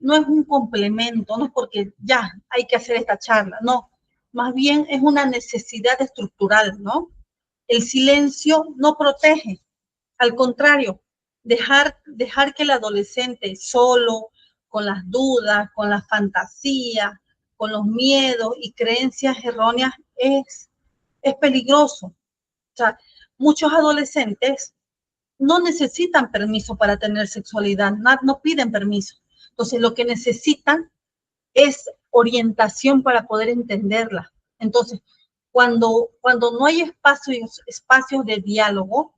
[SPEAKER 2] no es un complemento, no es porque ya hay que hacer esta charla, no, más bien es una necesidad estructural, ¿no? El silencio no protege, al contrario, dejar que el adolescente solo, con las dudas, con las fantasías, con los miedos y creencias erróneas es peligroso. O sea, muchos adolescentes no necesitan permiso para tener sexualidad, no piden permiso. Entonces, lo que necesitan es orientación para poder entenderla. Entonces, cuando no hay espacios de diálogo,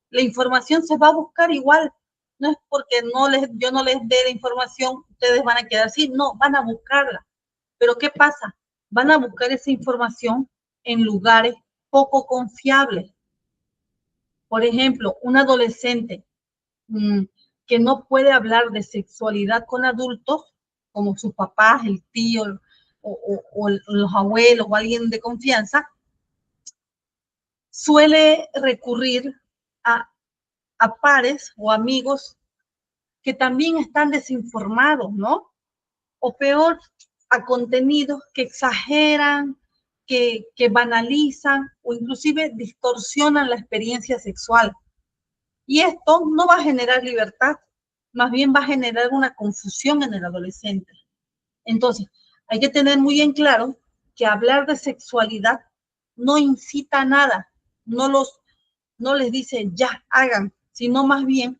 [SPEAKER 2] la información se va a buscar igual. No es porque yo no les dé la información, ustedes van a quedar así, no, van a buscarla. Pero ¿qué pasa? Van a buscar esa información en lugares poco confiables. Por ejemplo, un adolescente que no puede hablar de sexualidad con adultos, como sus papás, el tío o los abuelos o alguien de confianza, suele recurrir a, a pares o amigos que también están desinformados, ¿no? O peor, a contenidos que exageran, que banalizan o inclusive distorsionan la experiencia sexual. Y esto no va a generar libertad, más bien va a generar una confusión en el adolescente. Entonces, hay que tener muy en claro que hablar de sexualidad no incita a nada, no los, no les dice ya, hagan, sino más bien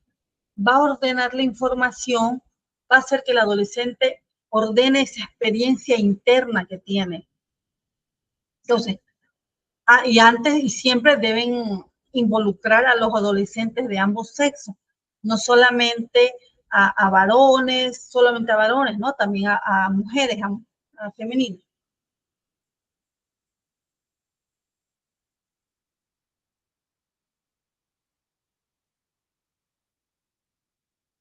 [SPEAKER 2] va a ordenar la información, va a hacer que el adolescente ordene esa experiencia interna que tiene. Entonces, y antes y siempre deben involucrar a los adolescentes de ambos sexos, no solamente a varones, ¿no? También a mujeres, a femeninas.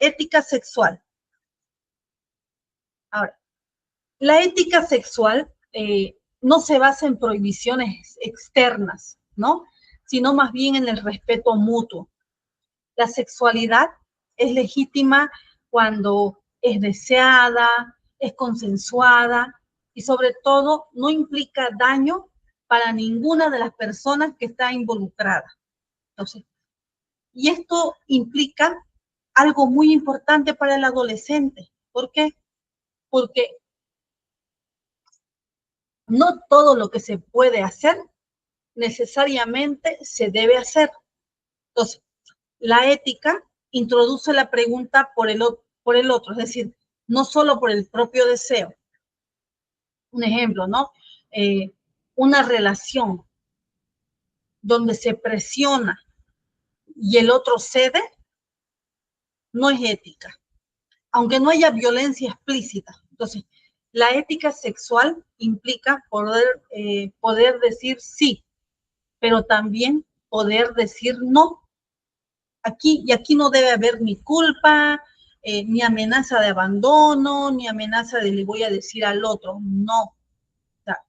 [SPEAKER 2] Ética sexual. Ahora, la ética sexual no se basa en prohibiciones externas, ¿no? Sino más bien en el respeto mutuo. La sexualidad es legítima cuando es deseada, es consensuada y sobre todo no implica daño para ninguna de las personas que está involucrada. Entonces, y esto implica algo muy importante para el adolescente. ¿Por qué? Porque no todo lo que se puede hacer necesariamente se debe hacer. Entonces, la ética introduce la pregunta por el otro, es decir, no solo por el propio deseo. Un ejemplo, ¿no? Una relación donde se presiona y el otro cede, no es ética, aunque no haya violencia explícita. Entonces, la ética sexual implica poder decir sí, pero también poder decir no. Aquí no debe haber ni culpa, ni amenaza de abandono, ni amenaza de le voy a decir al otro. No. O sea,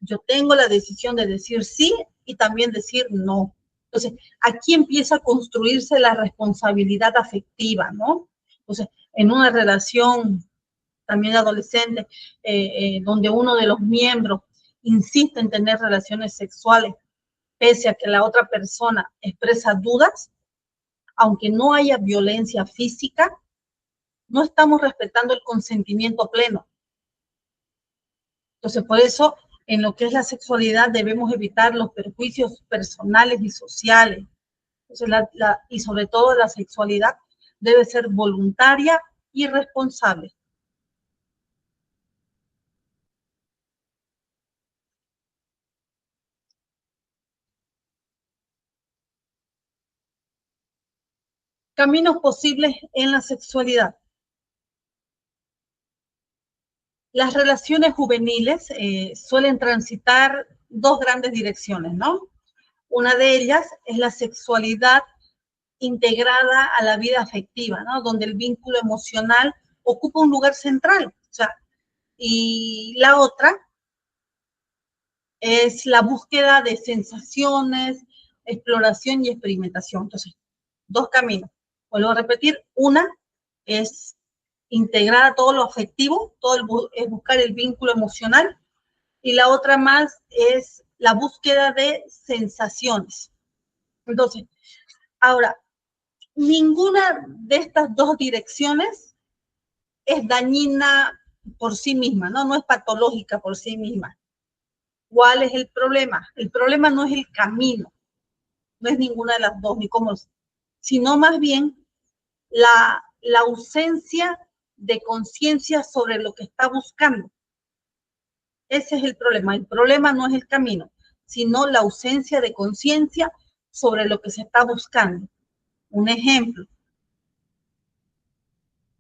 [SPEAKER 2] yo tengo la decisión de decir sí y también decir no. Entonces, aquí empieza a construirse la responsabilidad afectiva, ¿no? Entonces, en una relación también adolescente, donde uno de los miembros insiste en tener relaciones sexuales, pese a que la otra persona expresa dudas, aunque no haya violencia física, no estamos respetando el consentimiento pleno. Entonces, por eso, en lo que es la sexualidad, debemos evitar los perjuicios personales y sociales. Entonces, y sobre todo la sexualidad debe ser voluntaria y responsable. Caminos posibles en la sexualidad. Las relaciones juveniles suelen transitar dos grandes direcciones, ¿no? Una de ellas es la sexualidad integrada a la vida afectiva, ¿no? Donde el vínculo emocional ocupa un lugar central. O sea, y la otra es la búsqueda de sensaciones, exploración y experimentación. Entonces, dos caminos. Vuelvo a repetir, una es integrar todo lo afectivo, es buscar el vínculo emocional, y la otra más es la búsqueda de sensaciones. Entonces, ahora, ninguna de estas dos direcciones es dañina por sí misma, ¿no? No es patológica por sí misma. ¿Cuál es el problema? El problema no es el camino, no es ninguna de las dos, ni cómo, sino más bien la ausencia de conciencia sobre lo que está buscando. Ese es el problema. El problema no es el camino, sino la ausencia de conciencia sobre lo que se está buscando. Un ejemplo,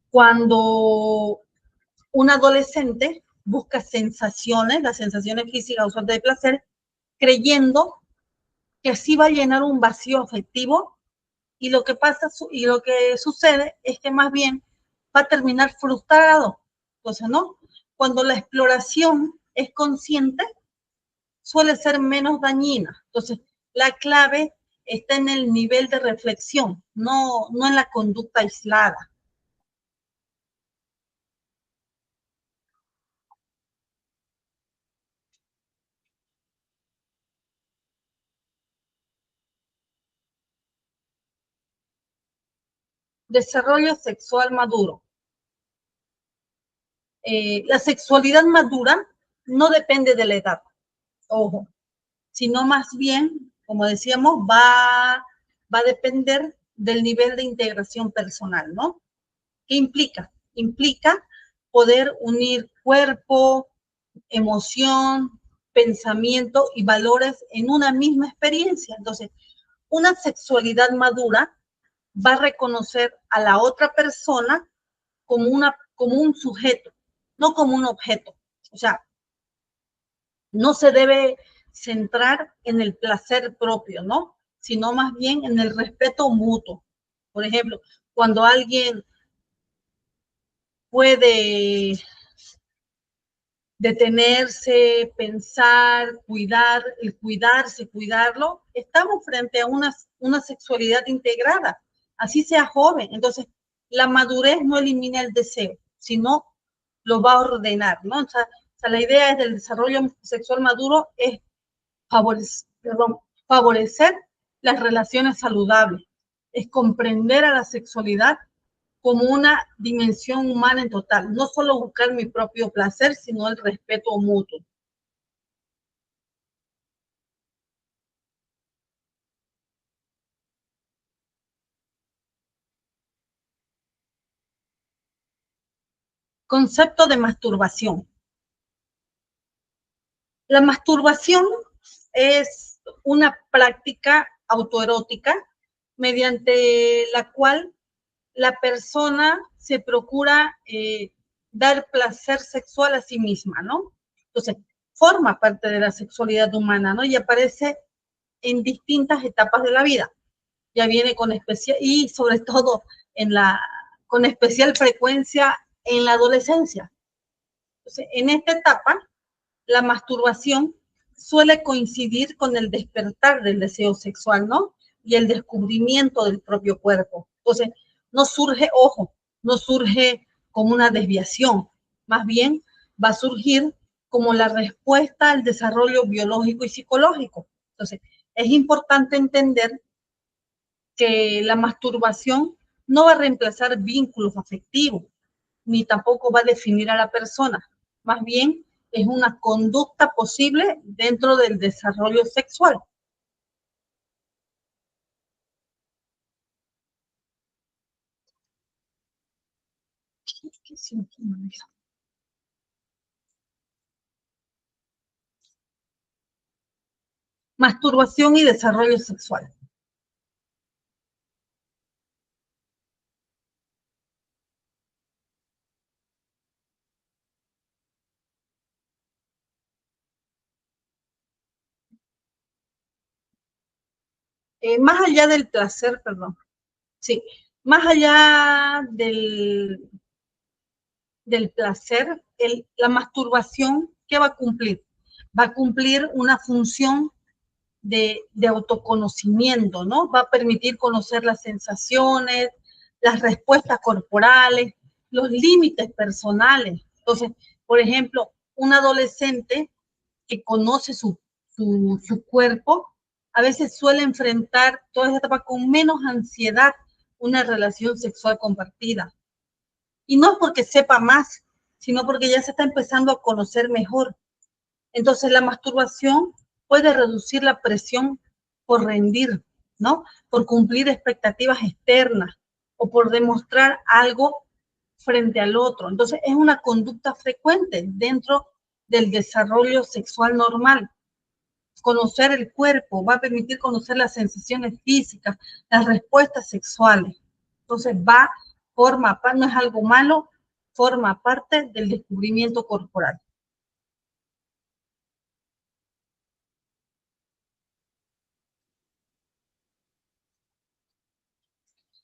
[SPEAKER 2] cuando un adolescente busca sensaciones, las sensaciones físicas o suerte de placer, creyendo que así va a llenar un vacío afectivo, y lo que pasa y lo que sucede es que más bien va a terminar frustrado. Entonces, ¿no? Cuando la exploración es consciente, suele ser menos dañina. Entonces, la clave está en el nivel de reflexión, no en la conducta aislada. Desarrollo sexual maduro. La sexualidad madura no depende de la edad, ojo, sino más bien, como decíamos, va va a depender del nivel de integración personal, ¿no? ¿Qué implica? Implica poder unir cuerpo, emoción, pensamiento y valores en una misma experiencia. Entonces, una sexualidad madura va a reconocer a la otra persona como un sujeto, no como un objeto. O sea, no se debe centrar en el placer propio, ¿no? Sino más bien en el respeto mutuo. Por ejemplo, cuando alguien puede detenerse, pensar, cuidar, el cuidarse, cuidarlo, estamos frente a una sexualidad integrada, así sea joven. Entonces, la madurez no elimina el deseo, sino lo va a ordenar, ¿no? O sea, la idea es del desarrollo sexual maduro es favorecer las relaciones saludables, es comprender a la sexualidad como una dimensión humana en total, no solo buscar mi propio placer, sino el respeto mutuo. Concepto de masturbación. La masturbación es una práctica autoerótica mediante la cual la persona se procura dar placer sexual a sí misma, ¿no? Entonces, forma parte de la sexualidad humana, ¿no? Y aparece en distintas etapas de la vida. Ya viene con especial, y sobre todo con especial frecuencia en la adolescencia. Entonces, en esta etapa, la masturbación suele coincidir con el despertar del deseo sexual, ¿no? Y el descubrimiento del propio cuerpo. Entonces, no surge, ojo, no surge como una desviación, más bien va a surgir como la respuesta al desarrollo biológico y psicológico. Entonces, es importante entender que la masturbación no va a reemplazar vínculos afectivos, ni tampoco va a definir a la persona. Más bien, es una conducta posible dentro del desarrollo sexual. Masturbación y desarrollo sexual. Más allá del placer, perdón. Sí, más allá del placer, la masturbación, ¿qué va a cumplir? Va a cumplir una función de autoconocimiento, ¿no? Va a permitir conocer las sensaciones, las respuestas corporales, los límites personales. Entonces, por ejemplo, un adolescente que conoce su cuerpo, a veces suele enfrentar toda esa etapa con menos ansiedad una relación sexual compartida. Y no es porque sepa más, sino porque ya se está empezando a conocer mejor. Entonces, la masturbación puede reducir la presión por rendir, ¿no? Por cumplir expectativas externas o por demostrar algo frente al otro. Entonces, es una conducta frecuente dentro del desarrollo sexual normal. Conocer el cuerpo va a permitir conocer las sensaciones físicas, las respuestas sexuales. Entonces, no es algo malo, forma parte del descubrimiento corporal.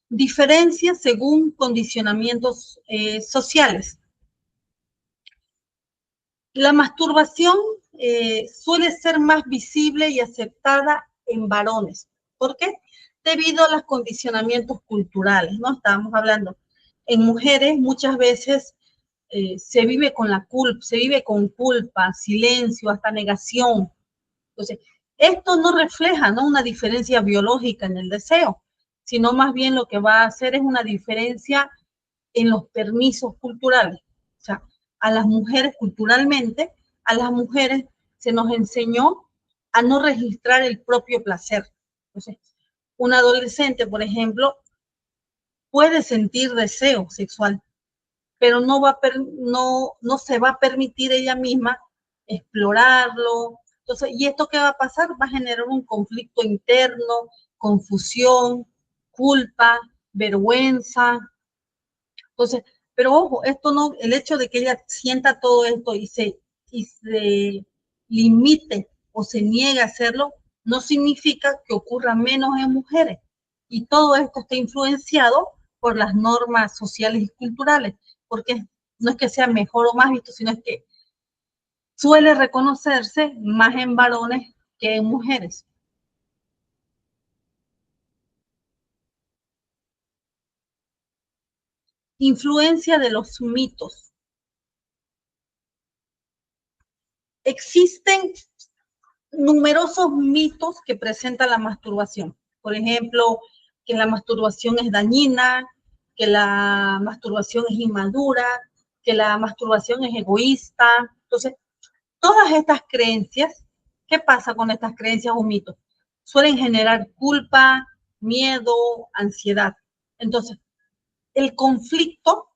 [SPEAKER 2] Diferencias según condicionamientos sociales. La masturbación suele ser más visible y aceptada en varones. ¿Por qué? Debido a los condicionamientos culturales, ¿no? Estábamos hablando. En mujeres muchas veces se vive con la culpa, se vive con culpa, silencio, hasta negación. Entonces, esto no refleja, ¿no?, una diferencia biológica en el deseo, sino más bien lo que va a hacer es una diferencia en los permisos culturales. O sea, a las mujeres culturalmente, a las mujeres se nos enseñó a no registrar el propio placer. Entonces, Un adolescente, por ejemplo, puede sentir deseo sexual, pero no se va a permitir ella misma explorarlo. Entonces, ¿y esto qué va a pasar? Va a generar un conflicto interno, confusión, culpa, vergüenza. Entonces, pero ojo, esto no, el hecho de que ella sienta todo esto y se limite o se niegue a hacerlo, no significa que ocurra menos en mujeres. Y todo esto está influenciado por las normas sociales y culturales, porque no es que sea mejor o más visto, sino es que suele reconocerse más en varones que en mujeres. Influencia de los mitos. Existen numerosos mitos que presenta la masturbación. Por ejemplo, que la masturbación es dañina, que la masturbación es inmadura, que la masturbación es egoísta. Entonces, todas estas creencias, ¿qué pasa con estas creencias o mitos? Suelen generar culpa, miedo, ansiedad. Entonces, el conflicto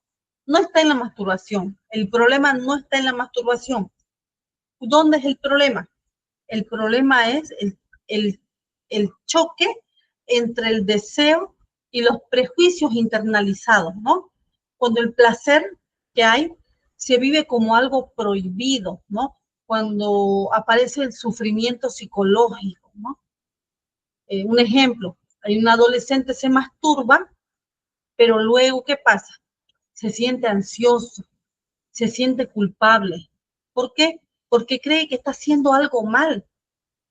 [SPEAKER 2] no está en la masturbación. El problema no está en la masturbación. ¿Dónde es el problema? El problema es el choque entre el deseo y los prejuicios internalizados, ¿no? Cuando el placer que hay se vive como algo prohibido, ¿no? Cuando aparece el sufrimiento psicológico, ¿no? Un ejemplo, hay un adolescente se masturba, pero luego, ¿qué pasa? Se siente ansioso, se siente culpable. ¿Por qué? Porque cree que está haciendo algo mal.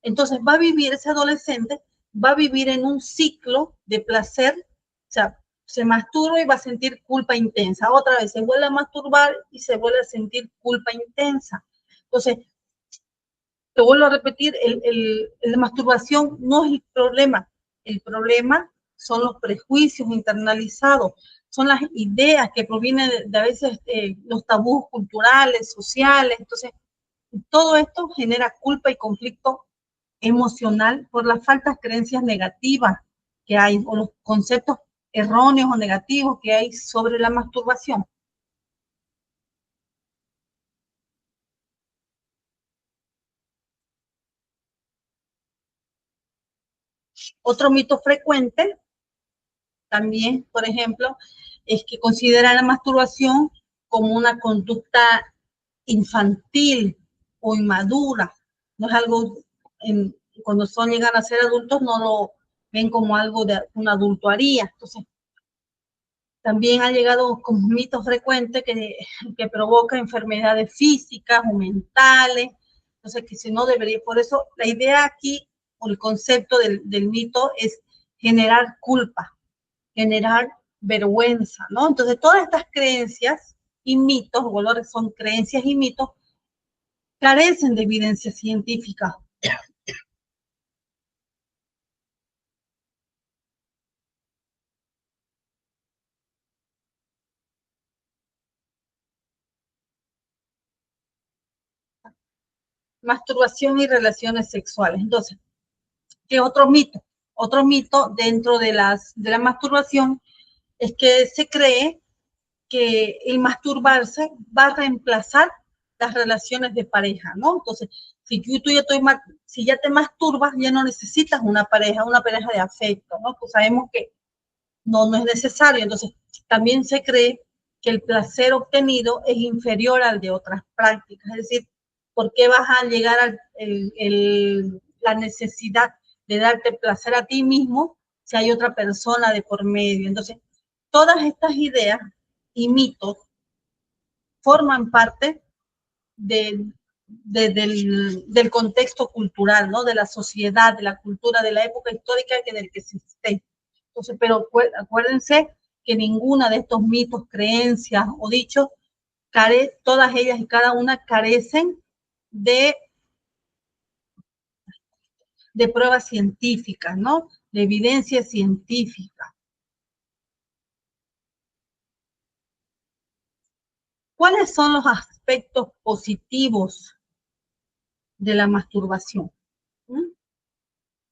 [SPEAKER 2] Entonces va a vivir ese adolescente, va a vivir en un ciclo de placer, o sea, se masturba y va a sentir culpa intensa. Otra vez se vuelve a masturbar y se vuelve a sentir culpa intensa. Entonces, te vuelvo a repetir, la masturbación no es el problema son los prejuicios internalizados, son las ideas que provienen de a veces los tabús culturales, sociales. Entonces, todo esto genera culpa y conflicto emocional por las faltas creencias negativas que hay o los conceptos erróneos o negativos que hay sobre la masturbación. Otro mito frecuente también, por ejemplo, es que considera la masturbación como una conducta infantil o inmadura. No es algo, cuando son llegan a ser adultos, no lo ven como algo de un adulto haría. Entonces, también ha llegado como mito frecuente que provoca enfermedades físicas o mentales. Entonces, que si no debería, por eso la idea aquí, o el concepto del mito es generar culpa, generar vergüenza, ¿no? Entonces, todas estas creencias y mitos, valores son creencias y mitos, carecen de evidencia científica. Masturbación y relaciones sexuales. Entonces, ¿qué otro mito? Otro mito dentro de la masturbación es que se cree que el masturbarse va a reemplazar las relaciones de pareja, ¿no? Entonces, si ya te masturbas, ya no necesitas una pareja de afecto, ¿no? Pues sabemos que no es necesario. Entonces, también se cree que el placer obtenido es inferior al de otras prácticas. Es decir, ¿por qué vas a llegar a la necesidad de darte placer a ti mismo si hay otra persona de por medio? Entonces, todas estas ideas y mitos forman parte del contexto cultural, ¿no? De la sociedad, de la cultura, de la época histórica en el que se esté. Entonces, pero acuérdense que ninguna de estos mitos, creencias o dichos, todas ellas y cada una carecen de, de pruebas científicas, ¿no? De evidencia científica. ¿Cuáles son los aspectos positivos de la masturbación? ¿Mm?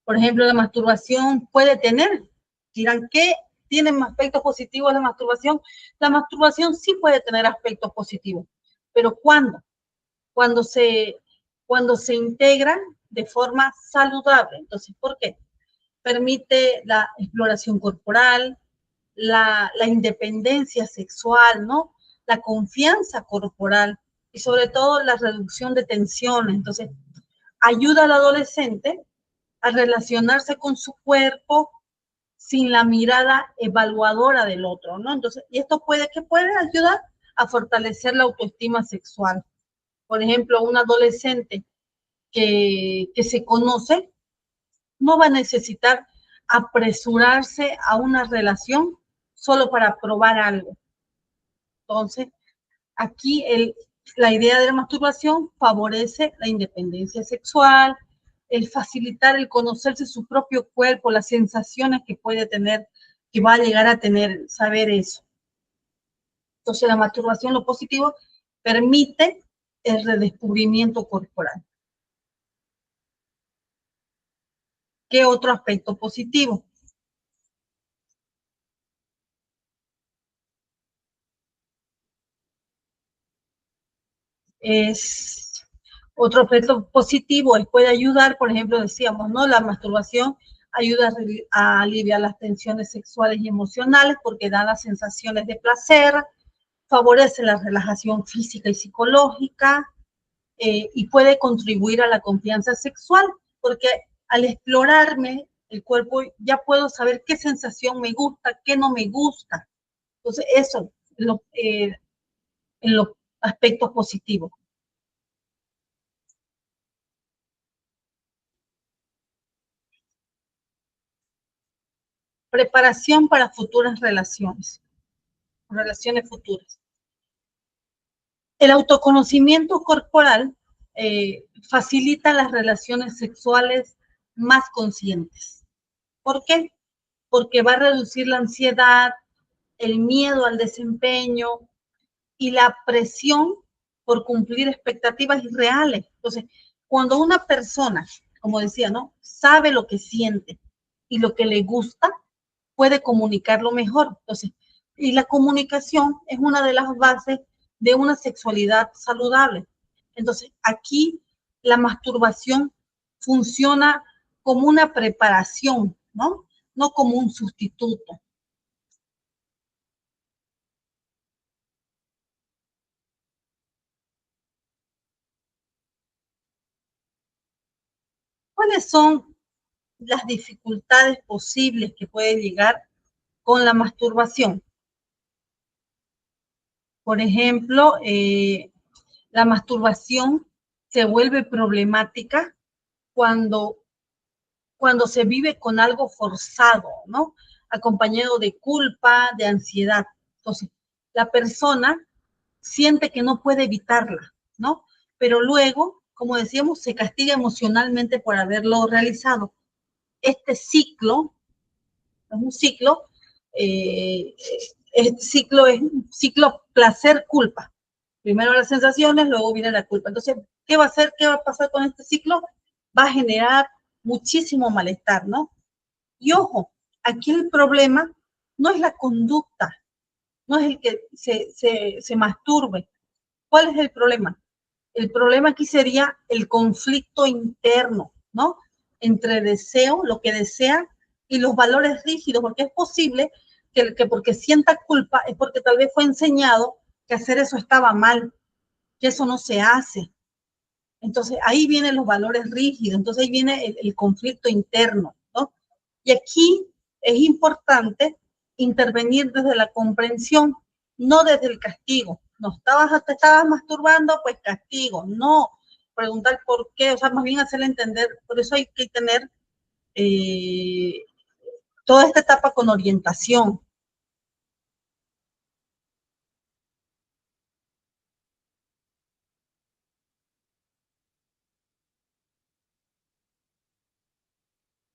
[SPEAKER 2] Por ejemplo, la masturbación puede tener, dirán, ¿qué tienen aspectos positivos la masturbación? La masturbación sí puede tener aspectos positivos, pero ¿cuándo? Cuando se, cuando se integran de forma saludable. Entonces, ¿por qué? Permite la exploración corporal, la independencia sexual, ¿no? La confianza corporal y sobre todo la reducción de tensiones. Entonces, ayuda al adolescente a relacionarse con su cuerpo sin la mirada evaluadora del otro, ¿no? Entonces, y esto puede ayudar a fortalecer la autoestima sexual. Por ejemplo, un adolescente que se conoce no va a necesitar apresurarse a una relación solo para probar algo. Entonces, aquí la idea de la masturbación favorece la independencia sexual, el facilitar el conocerse su propio cuerpo, las sensaciones que puede tener, que va a llegar a tener, saber eso. Entonces, la masturbación, lo positivo, permite el redescubrimiento corporal. ¿Qué otro aspecto positivo? Es otro aspecto positivo, puede ayudar, por ejemplo, decíamos, ¿no? La masturbación ayuda a aliviar las tensiones sexuales y emocionales porque da las sensaciones de placer, favorece la relajación física y psicológica y puede contribuir a la confianza sexual porque al explorarme el cuerpo ya puedo saber qué sensación me gusta, qué no me gusta. Entonces, eso en los aspectos positivos. Preparación para futuras relaciones futuras. El autoconocimiento corporal facilita las relaciones sexuales más conscientes. ¿Por qué? Porque va a reducir la ansiedad, el miedo al desempeño y la presión por cumplir expectativas irreales. Entonces, cuando una persona, como decía, ¿no? Sabe lo que siente y lo que le gusta, puede comunicarlo mejor. Entonces, y la comunicación es una de las bases de una sexualidad saludable. Entonces, aquí la masturbación funciona como una preparación, ¿no? No como un sustituto. ¿Cuáles son las dificultades posibles que puede llegar con la masturbación? Por ejemplo, la masturbación se vuelve problemática cuando se vive con algo forzado, ¿no? Acompañado de culpa, de ansiedad. Entonces, la persona siente que no puede evitarla, ¿no? Pero luego, como decíamos, se castiga emocionalmente por haberlo realizado. Este ciclo es un ciclo, este ciclo es un ciclo placer-culpa. Primero las sensaciones, luego viene la culpa. Entonces, ¿qué va a hacer? ¿Qué va a pasar con este ciclo? Va a generar muchísimo malestar, ¿no? Y ojo, aquí el problema no es la conducta, no es el que se masturbe. ¿Cuál es el problema? El problema aquí sería el conflicto interno, ¿no? Entre deseo, lo que desea, y los valores rígidos, porque es posible que porque sienta culpa es porque tal vez fue enseñado que hacer eso estaba mal, que eso no se hace. Entonces ahí vienen los valores rígidos, entonces ahí viene el conflicto interno, ¿no? Y aquí es importante intervenir desde la comprensión, no desde el castigo. No te estabas masturbando, pues castigo. No, preguntar por qué, o sea, más bien hacerle entender. Por eso hay que tener eh, toda esta etapa con orientación.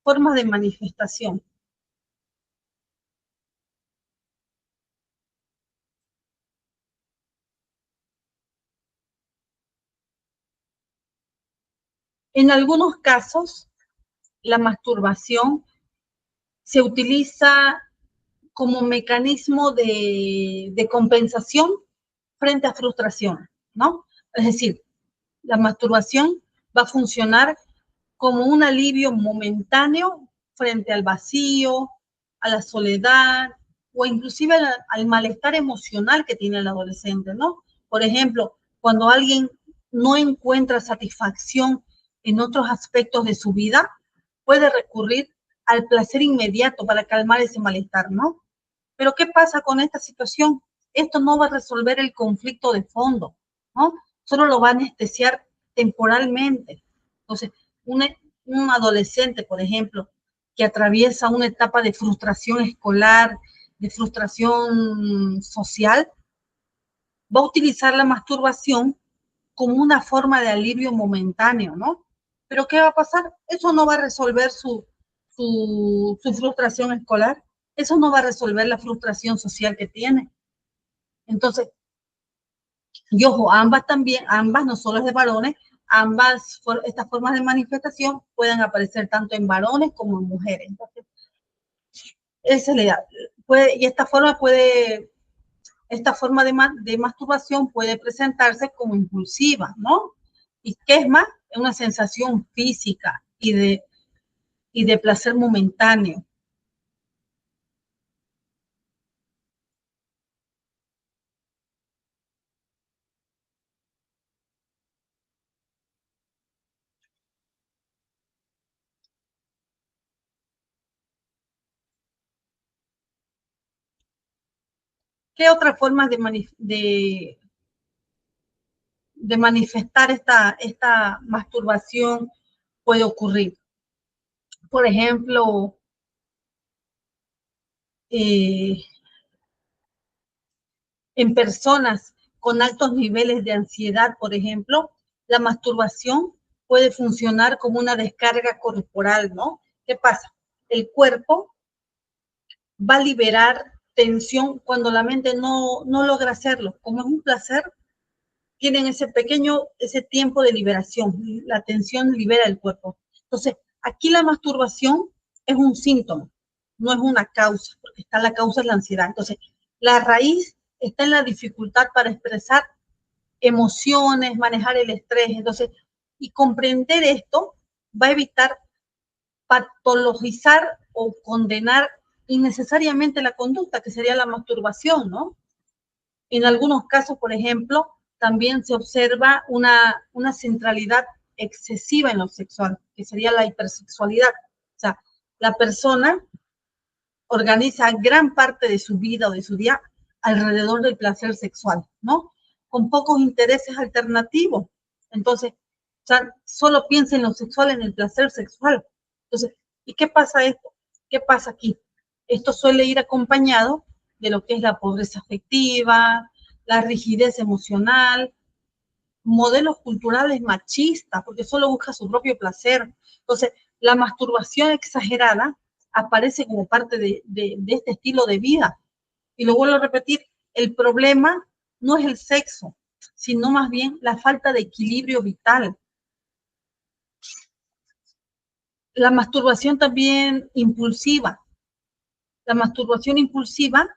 [SPEAKER 2] Formas de manifestación. En algunos casos la masturbación se utiliza como mecanismo de compensación frente a frustración, ¿no? Es decir, la masturbación va a funcionar como un alivio momentáneo frente al vacío, a la soledad o inclusive al malestar emocional que tiene el adolescente, ¿no? Por ejemplo, cuando alguien no encuentra satisfacción en otros aspectos de su vida, puede recurrir al placer inmediato para calmar ese malestar, ¿no? Pero ¿qué pasa con esta situación? Esto no va a resolver el conflicto de fondo, ¿no? Solo lo va a anestesiar temporalmente. Entonces, un, un adolescente, por ejemplo, que atraviesa una etapa de frustración escolar, de frustración social, va a utilizar la masturbación como una forma de alivio momentáneo, ¿no? Pero ¿qué va a pasar? Eso no va a resolver su frustración escolar, eso no va a resolver la frustración social que tiene. Entonces, y ojo, ambas también, ambas no solo es de varones, ambas, estas formas de manifestación pueden aparecer tanto en varones como en mujeres. Entonces, esa es la idea. Y esta forma de masturbación puede presentarse como impulsiva, ¿no? ¿Y qué es más? Es una sensación física y de placer momentáneo. ¿Qué otras formas de manifestar esta masturbación puede ocurrir? Por ejemplo, eh, en personas con altos niveles de ansiedad, por ejemplo, la masturbación puede funcionar como una descarga corporal, ¿no? ¿Qué pasa? El cuerpo va a liberar tensión cuando la mente no logra hacerlo. Como es un placer, tienen ese tiempo de liberación. La tensión libera el cuerpo. Entonces, aquí la masturbación es un síntoma, no es una causa, porque la causa es la ansiedad. Entonces, la raíz está en la dificultad para expresar emociones, manejar el estrés. Entonces, y comprender esto va a evitar patologizar o condenar innecesariamente la conducta, que sería la masturbación, ¿no? En algunos casos, por ejemplo, también se observa una centralidad excesiva en lo sexual, que sería la hipersexualidad. O sea, la persona organiza gran parte de su vida o de su día alrededor del placer sexual, ¿no? Con pocos intereses alternativos. Entonces, o sea, solo piensa en lo sexual, en el placer sexual. Entonces, ¿y qué pasa esto? ¿Qué pasa aquí? Esto suele ir acompañado de lo que es la pobreza afectiva, la rigidez emocional, modelos culturales machistas, porque solo busca su propio placer. Entonces, la masturbación exagerada aparece como parte de este estilo de vida. Y lo vuelvo a repetir, el problema no es el sexo, sino más bien la falta de equilibrio vital. La masturbación también impulsiva. La masturbación impulsiva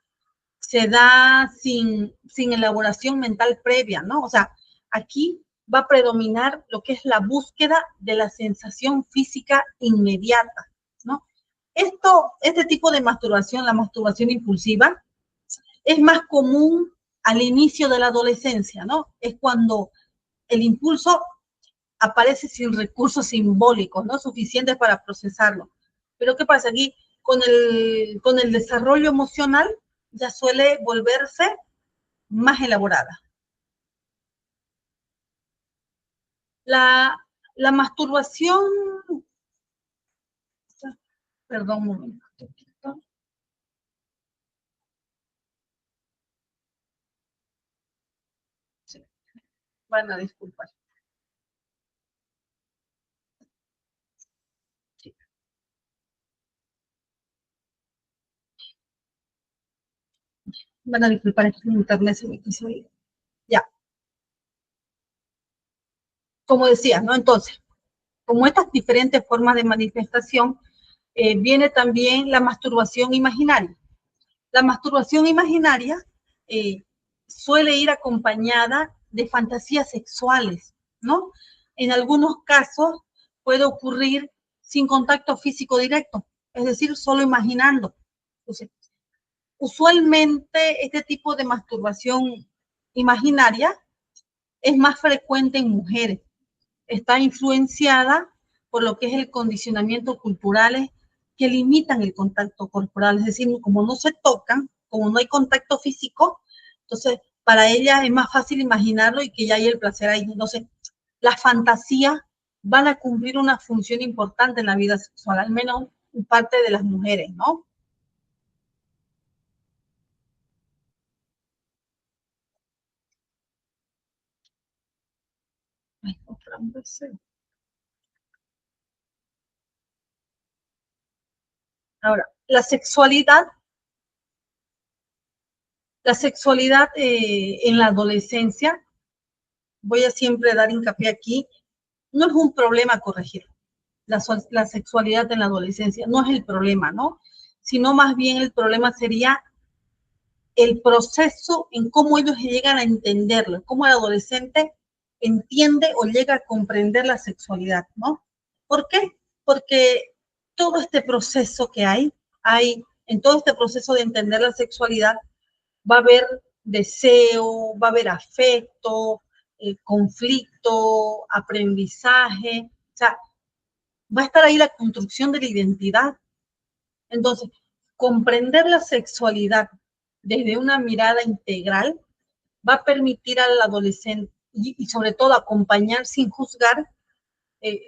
[SPEAKER 2] se da sin elaboración mental previa, ¿no? O sea, aquí va a predominar lo que es la búsqueda de la sensación física inmediata, ¿no? Este tipo de masturbación, la masturbación impulsiva, es más común al inicio de la adolescencia, ¿no? Es cuando el impulso aparece sin recursos simbólicos, ¿no? Suficientes para procesarlo. Pero ¿qué pasa aquí? Con el desarrollo emocional ya suele volverse más elaborada. La, la masturbación, perdón un momento, sí, van a disculpar. Sí, van a disculpar, es que en internet se me quiso ir. Ya, como decía, ¿no? Entonces, como estas diferentes formas de manifestación, viene también la masturbación imaginaria. La masturbación imaginaria suele ir acompañada de fantasías sexuales, ¿no? En algunos casos puede ocurrir sin contacto físico directo, es decir, solo imaginando. Entonces, usualmente este tipo de masturbación imaginaria es más frecuente en mujeres. Está influenciada por lo que es el condicionamiento cultural que limitan el contacto corporal, es decir, como no se tocan, como no hay contacto físico, entonces para ellas es más fácil imaginarlo y que ya hay el placer ahí. Entonces, las fantasías van a cumplir una función importante en la vida sexual, al menos parte de las mujeres, ¿no? Ay, otra vez. Ahora, la sexualidad en la adolescencia, voy a siempre dar hincapié aquí, no es un problema corregir. La sexualidad en la adolescencia no es el problema, ¿no? Sino más bien el problema sería el proceso en cómo ellos llegan a entenderlo, cómo el adolescente entiende o llega a comprender la sexualidad, ¿no? ¿Por qué? Porque todo este proceso que en todo este proceso de entender la sexualidad, va a haber deseo, va a haber afecto, conflicto, aprendizaje, o sea, va a estar ahí la construcción de la identidad. Entonces, comprender la sexualidad desde una mirada integral va a permitir al adolescente y sobre todo acompañar sin juzgar, eh,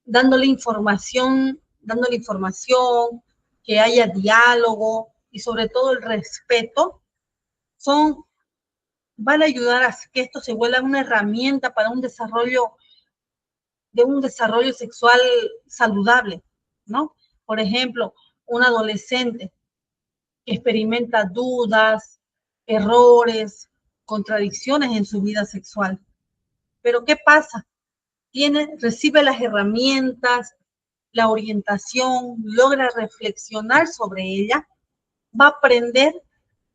[SPEAKER 2] dándole información, que haya diálogo y sobre todo el respeto, son van a ayudar a que esto se vuelva una herramienta para un desarrollo sexual saludable, ¿no? Por ejemplo, un adolescente que experimenta dudas, errores, contradicciones en su vida sexual. Pero ¿qué pasa? Recibe las herramientas, la orientación, logra reflexionar sobre ella, va a aprender,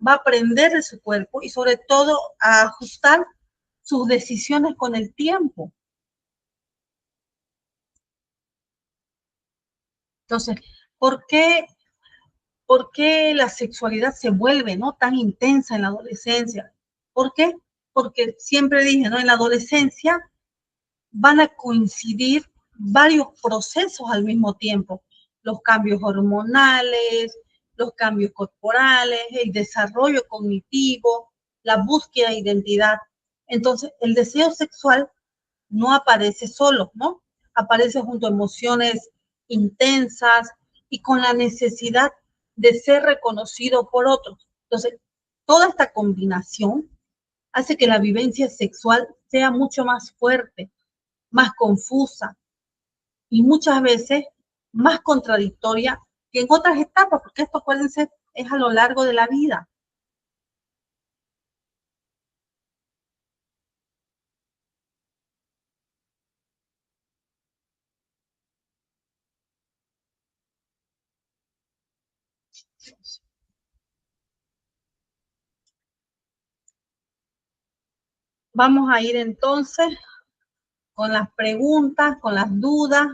[SPEAKER 2] va a aprender de su cuerpo y sobre todo a ajustar sus decisiones con el tiempo. Entonces, ¿por qué, ¿por qué la sexualidad se vuelve, ¿no?, tan intensa en la adolescencia? ¿Por qué? Porque siempre dije, ¿no?, en la adolescencia van a coincidir varios procesos al mismo tiempo. Los cambios hormonales, los cambios corporales, el desarrollo cognitivo, la búsqueda de identidad. Entonces, el deseo sexual no aparece solo, ¿no? Aparece junto a emociones intensas y con la necesidad de ser reconocido por otros. Entonces, toda esta combinación hace que la vivencia sexual sea mucho más fuerte, más confusa y muchas veces más contradictoria que en otras etapas, porque esto puede ser, es a lo largo de la vida. Vamos a ir entonces con las preguntas, con las dudas.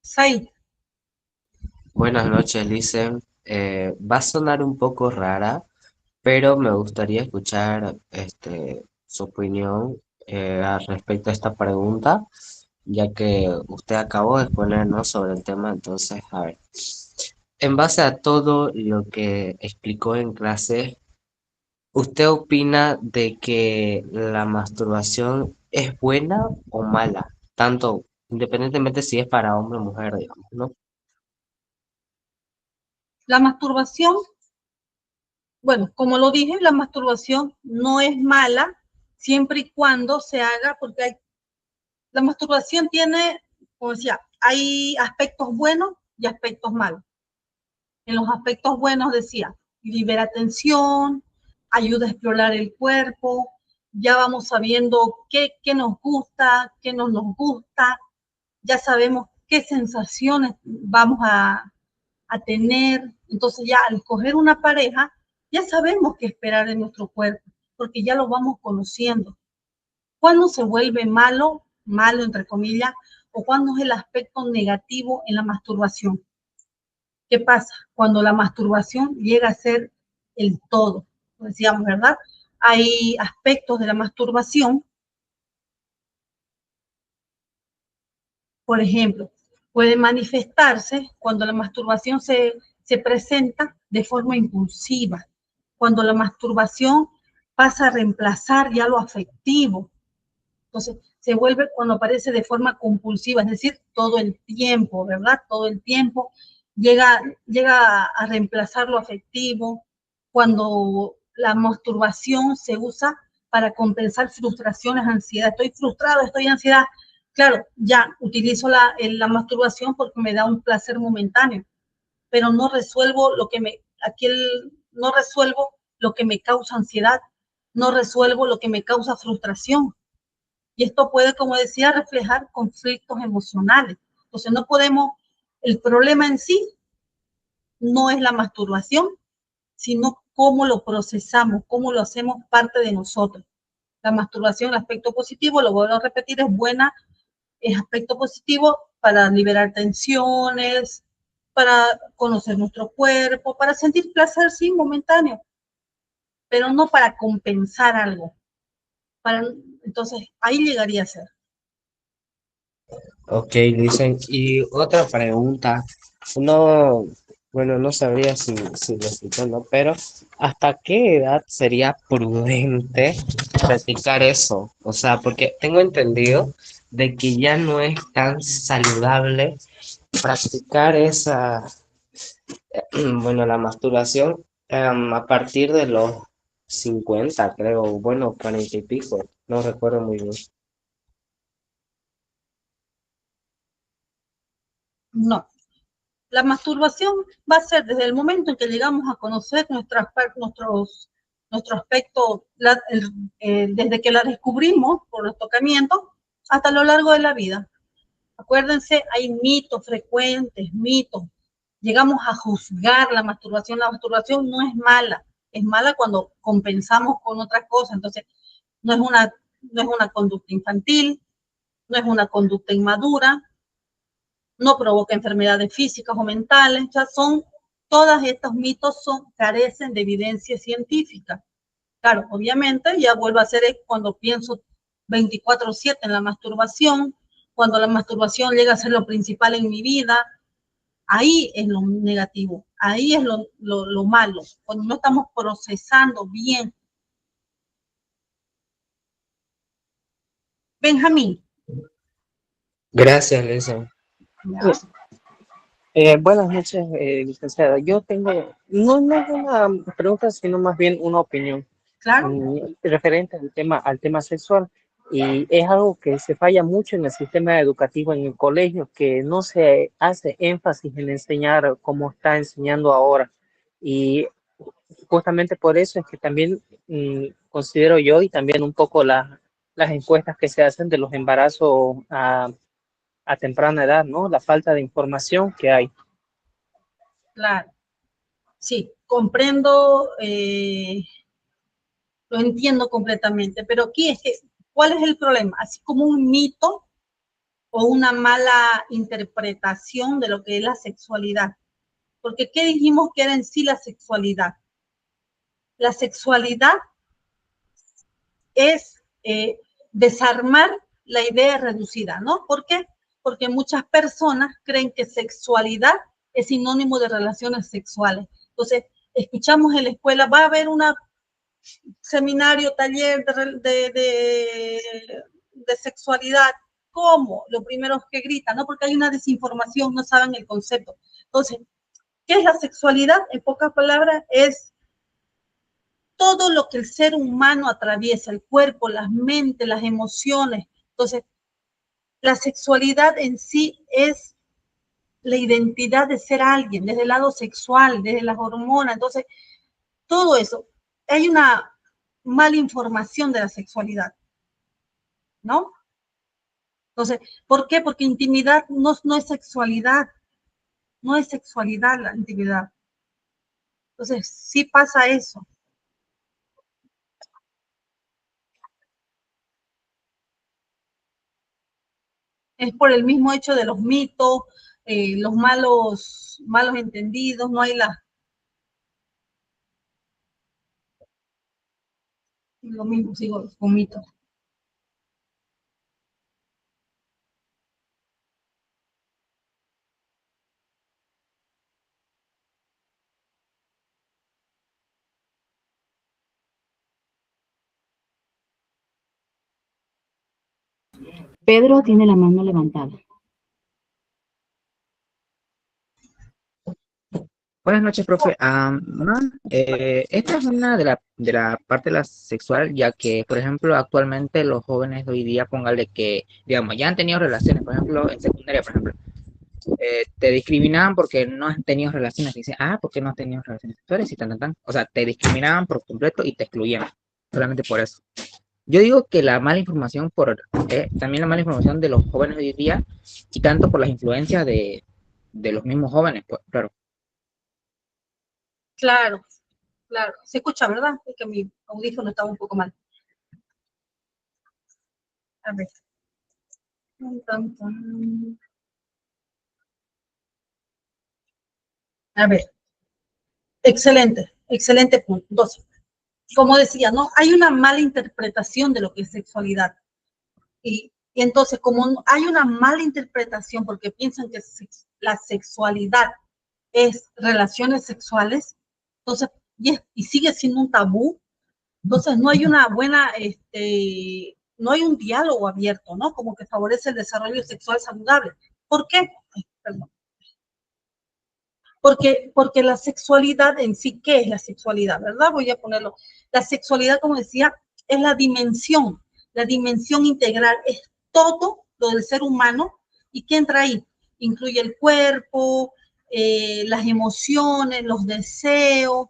[SPEAKER 2] Sai,
[SPEAKER 3] Buenas noches, Licen. Va a sonar un poco rara, pero me gustaría escuchar su opinión al respecto a esta pregunta, ya que usted acabó de exponernos sobre el tema. Entonces, a ver, en base a todo lo que explicó en clase, ¿usted opina de que la masturbación es buena o mala? Tanto, independientemente si es para hombre o mujer, digamos, ¿no?
[SPEAKER 2] la masturbación Bueno, como lo dije, la masturbación no es mala siempre y cuando se haga, porque la masturbación tiene, como decía, hay aspectos buenos y aspectos malos. En los aspectos buenos decía, libera tensión, ayuda a explorar el cuerpo, ya vamos sabiendo qué nos gusta, qué no nos gusta, ya sabemos qué sensaciones vamos a tener. Entonces ya al escoger una pareja, ya sabemos qué esperar en nuestro cuerpo, porque ya lo vamos conociendo. ¿Cuándo se vuelve malo, malo entre comillas, o cuándo es el aspecto negativo en la masturbación? ¿Qué pasa? Cuando la masturbación llega a ser el todo, decíamos, ¿verdad? Hay aspectos de la masturbación, por ejemplo, puede manifestarse cuando la masturbación se presenta de forma impulsiva, cuando la masturbación pasa a reemplazar ya lo afectivo. Entonces, se vuelve cuando aparece de forma compulsiva, es decir, todo el tiempo, ¿verdad? Todo el tiempo llega a reemplazar lo afectivo, cuando la masturbación se usa para compensar frustraciones, ansiedad. Estoy frustrado, estoy en ansiedad. Claro, ya utilizo la masturbación porque me da un placer momentáneo, pero no resuelvo no resuelvo lo que me causa ansiedad, no resuelvo lo que me causa frustración. Y esto puede, como decía, reflejar conflictos emocionales. Entonces no podemos, el problema en sí no es la masturbación, sino cómo lo procesamos, cómo lo hacemos parte de nosotros. La masturbación, el aspecto positivo, lo vuelvo a repetir, es buena, es aspecto positivo para liberar tensiones, para conocer nuestro cuerpo, para sentir placer, sí, momentáneo, pero no para compensar algo. Entonces, ahí llegaría a ser.
[SPEAKER 3] Ok, dicen. Y otra pregunta. No, bueno, no sabría si lo escucho, ¿no? Pero ¿hasta qué edad sería prudente practicar eso? O sea, porque tengo entendido de que ya no es tan saludable practicar esa, bueno, la masturbación a partir de los 50 creo, bueno, 40 y pico, no recuerdo muy bien.
[SPEAKER 2] No, la masturbación va a ser desde el momento en que llegamos a conocer nuestro aspecto, desde que la descubrimos por los tocamientos hasta lo largo de la vida. Acuérdense, hay mitos frecuentes, mitos. Llegamos a juzgar la masturbación. La masturbación no es mala cuando compensamos con otras cosas. Entonces, no es una conducta infantil, no es una conducta inmadura, no provoca enfermedades físicas o mentales. Ya todos estos mitos carecen de evidencia científica. Claro, obviamente, ya vuelvo a ser cuando pienso 24/7 en la masturbación, cuando la masturbación llega a ser lo principal en mi vida, ahí es lo negativo, ahí es lo malo, cuando no estamos procesando bien. Benjamín.
[SPEAKER 3] Gracias, Lisa.
[SPEAKER 2] ¿Ya?
[SPEAKER 4] Buenas noches, licenciada. Yo tengo, no es una pregunta, sino más bien una opinión
[SPEAKER 2] Claro,
[SPEAKER 4] referente al tema sexual. Y es algo que se falla mucho en el sistema educativo en el colegio, que no se hace énfasis en enseñar como está enseñando ahora. Y justamente por eso es que también considero yo y también un poco las encuestas que se hacen de los embarazos a temprana edad, ¿no? La falta de información que hay.
[SPEAKER 2] claro. Sí, comprendo, lo entiendo completamente, pero aquí es que, ¿cuál es el problema? Así como un mito o una mala interpretación de lo que es la sexualidad. Porque ¿qué dijimos que era en sí la sexualidad? La sexualidad es desarmar la idea reducida, ¿no? ¿Por qué? Porque muchas personas creen que sexualidad es sinónimo de relaciones sexuales. Entonces, escuchamos en la escuela, va a haber un seminario, taller de sexualidad. ¿Cómo? Lo primero que gritan, ¿no? Porque hay una desinformación, no saben el concepto. Entonces, ¿qué es la sexualidad? En pocas palabras, es todo lo que el ser humano atraviesa, el cuerpo, las mentes, las emociones. Entonces, la sexualidad en sí es la identidad de ser alguien, desde el lado sexual, desde las hormonas. Entonces, todo eso. Hay una mala información de la sexualidad, ¿no? Entonces, ¿por qué? Porque intimidad no es sexualidad, no es sexualidad la intimidad. Entonces, sí pasa eso. Es por el mismo hecho de los mitos, los malos entendidos, no hay lo mismo, sigo con mitos.
[SPEAKER 1] Pedro tiene la mano levantada.
[SPEAKER 5] Buenas noches, profe. Esta es una de la parte de la sexual, ya que, por ejemplo, actualmente los jóvenes de hoy día, póngale que, digamos, ya han tenido relaciones, por ejemplo, en secundaria, por ejemplo, te discriminaban porque no has tenido relaciones. Dicen, ¿por qué no has tenido relaciones sexuales? Y tan, tan, tan. O sea, te discriminaban por completo y te excluían, solamente por eso. Yo digo que la mala información, también la mala información de los jóvenes de hoy día, y tanto por las influencias de los mismos jóvenes, pues, claro.
[SPEAKER 2] Claro, claro. Se escucha, ¿verdad? Es que mi audífono estaba un poco mal. A ver. A ver. Excelente, excelente punto. Entonces, como decía, ¿no? Hay una mala interpretación de lo que es sexualidad. Y entonces, como hay una mala interpretación porque piensan que la sexualidad es relaciones sexuales, entonces, y sigue siendo un tabú, entonces no hay una buena, no hay un diálogo abierto, ¿no? Como que favorece el desarrollo sexual saludable. ¿Por qué? Ay, perdón. Porque la sexualidad en sí, ¿qué es la sexualidad? ¿Verdad? Voy a ponerlo. La sexualidad, como decía, es la dimensión integral, es todo lo del ser humano. ¿Y qué entra ahí? Incluye el cuerpo, las emociones, los deseos,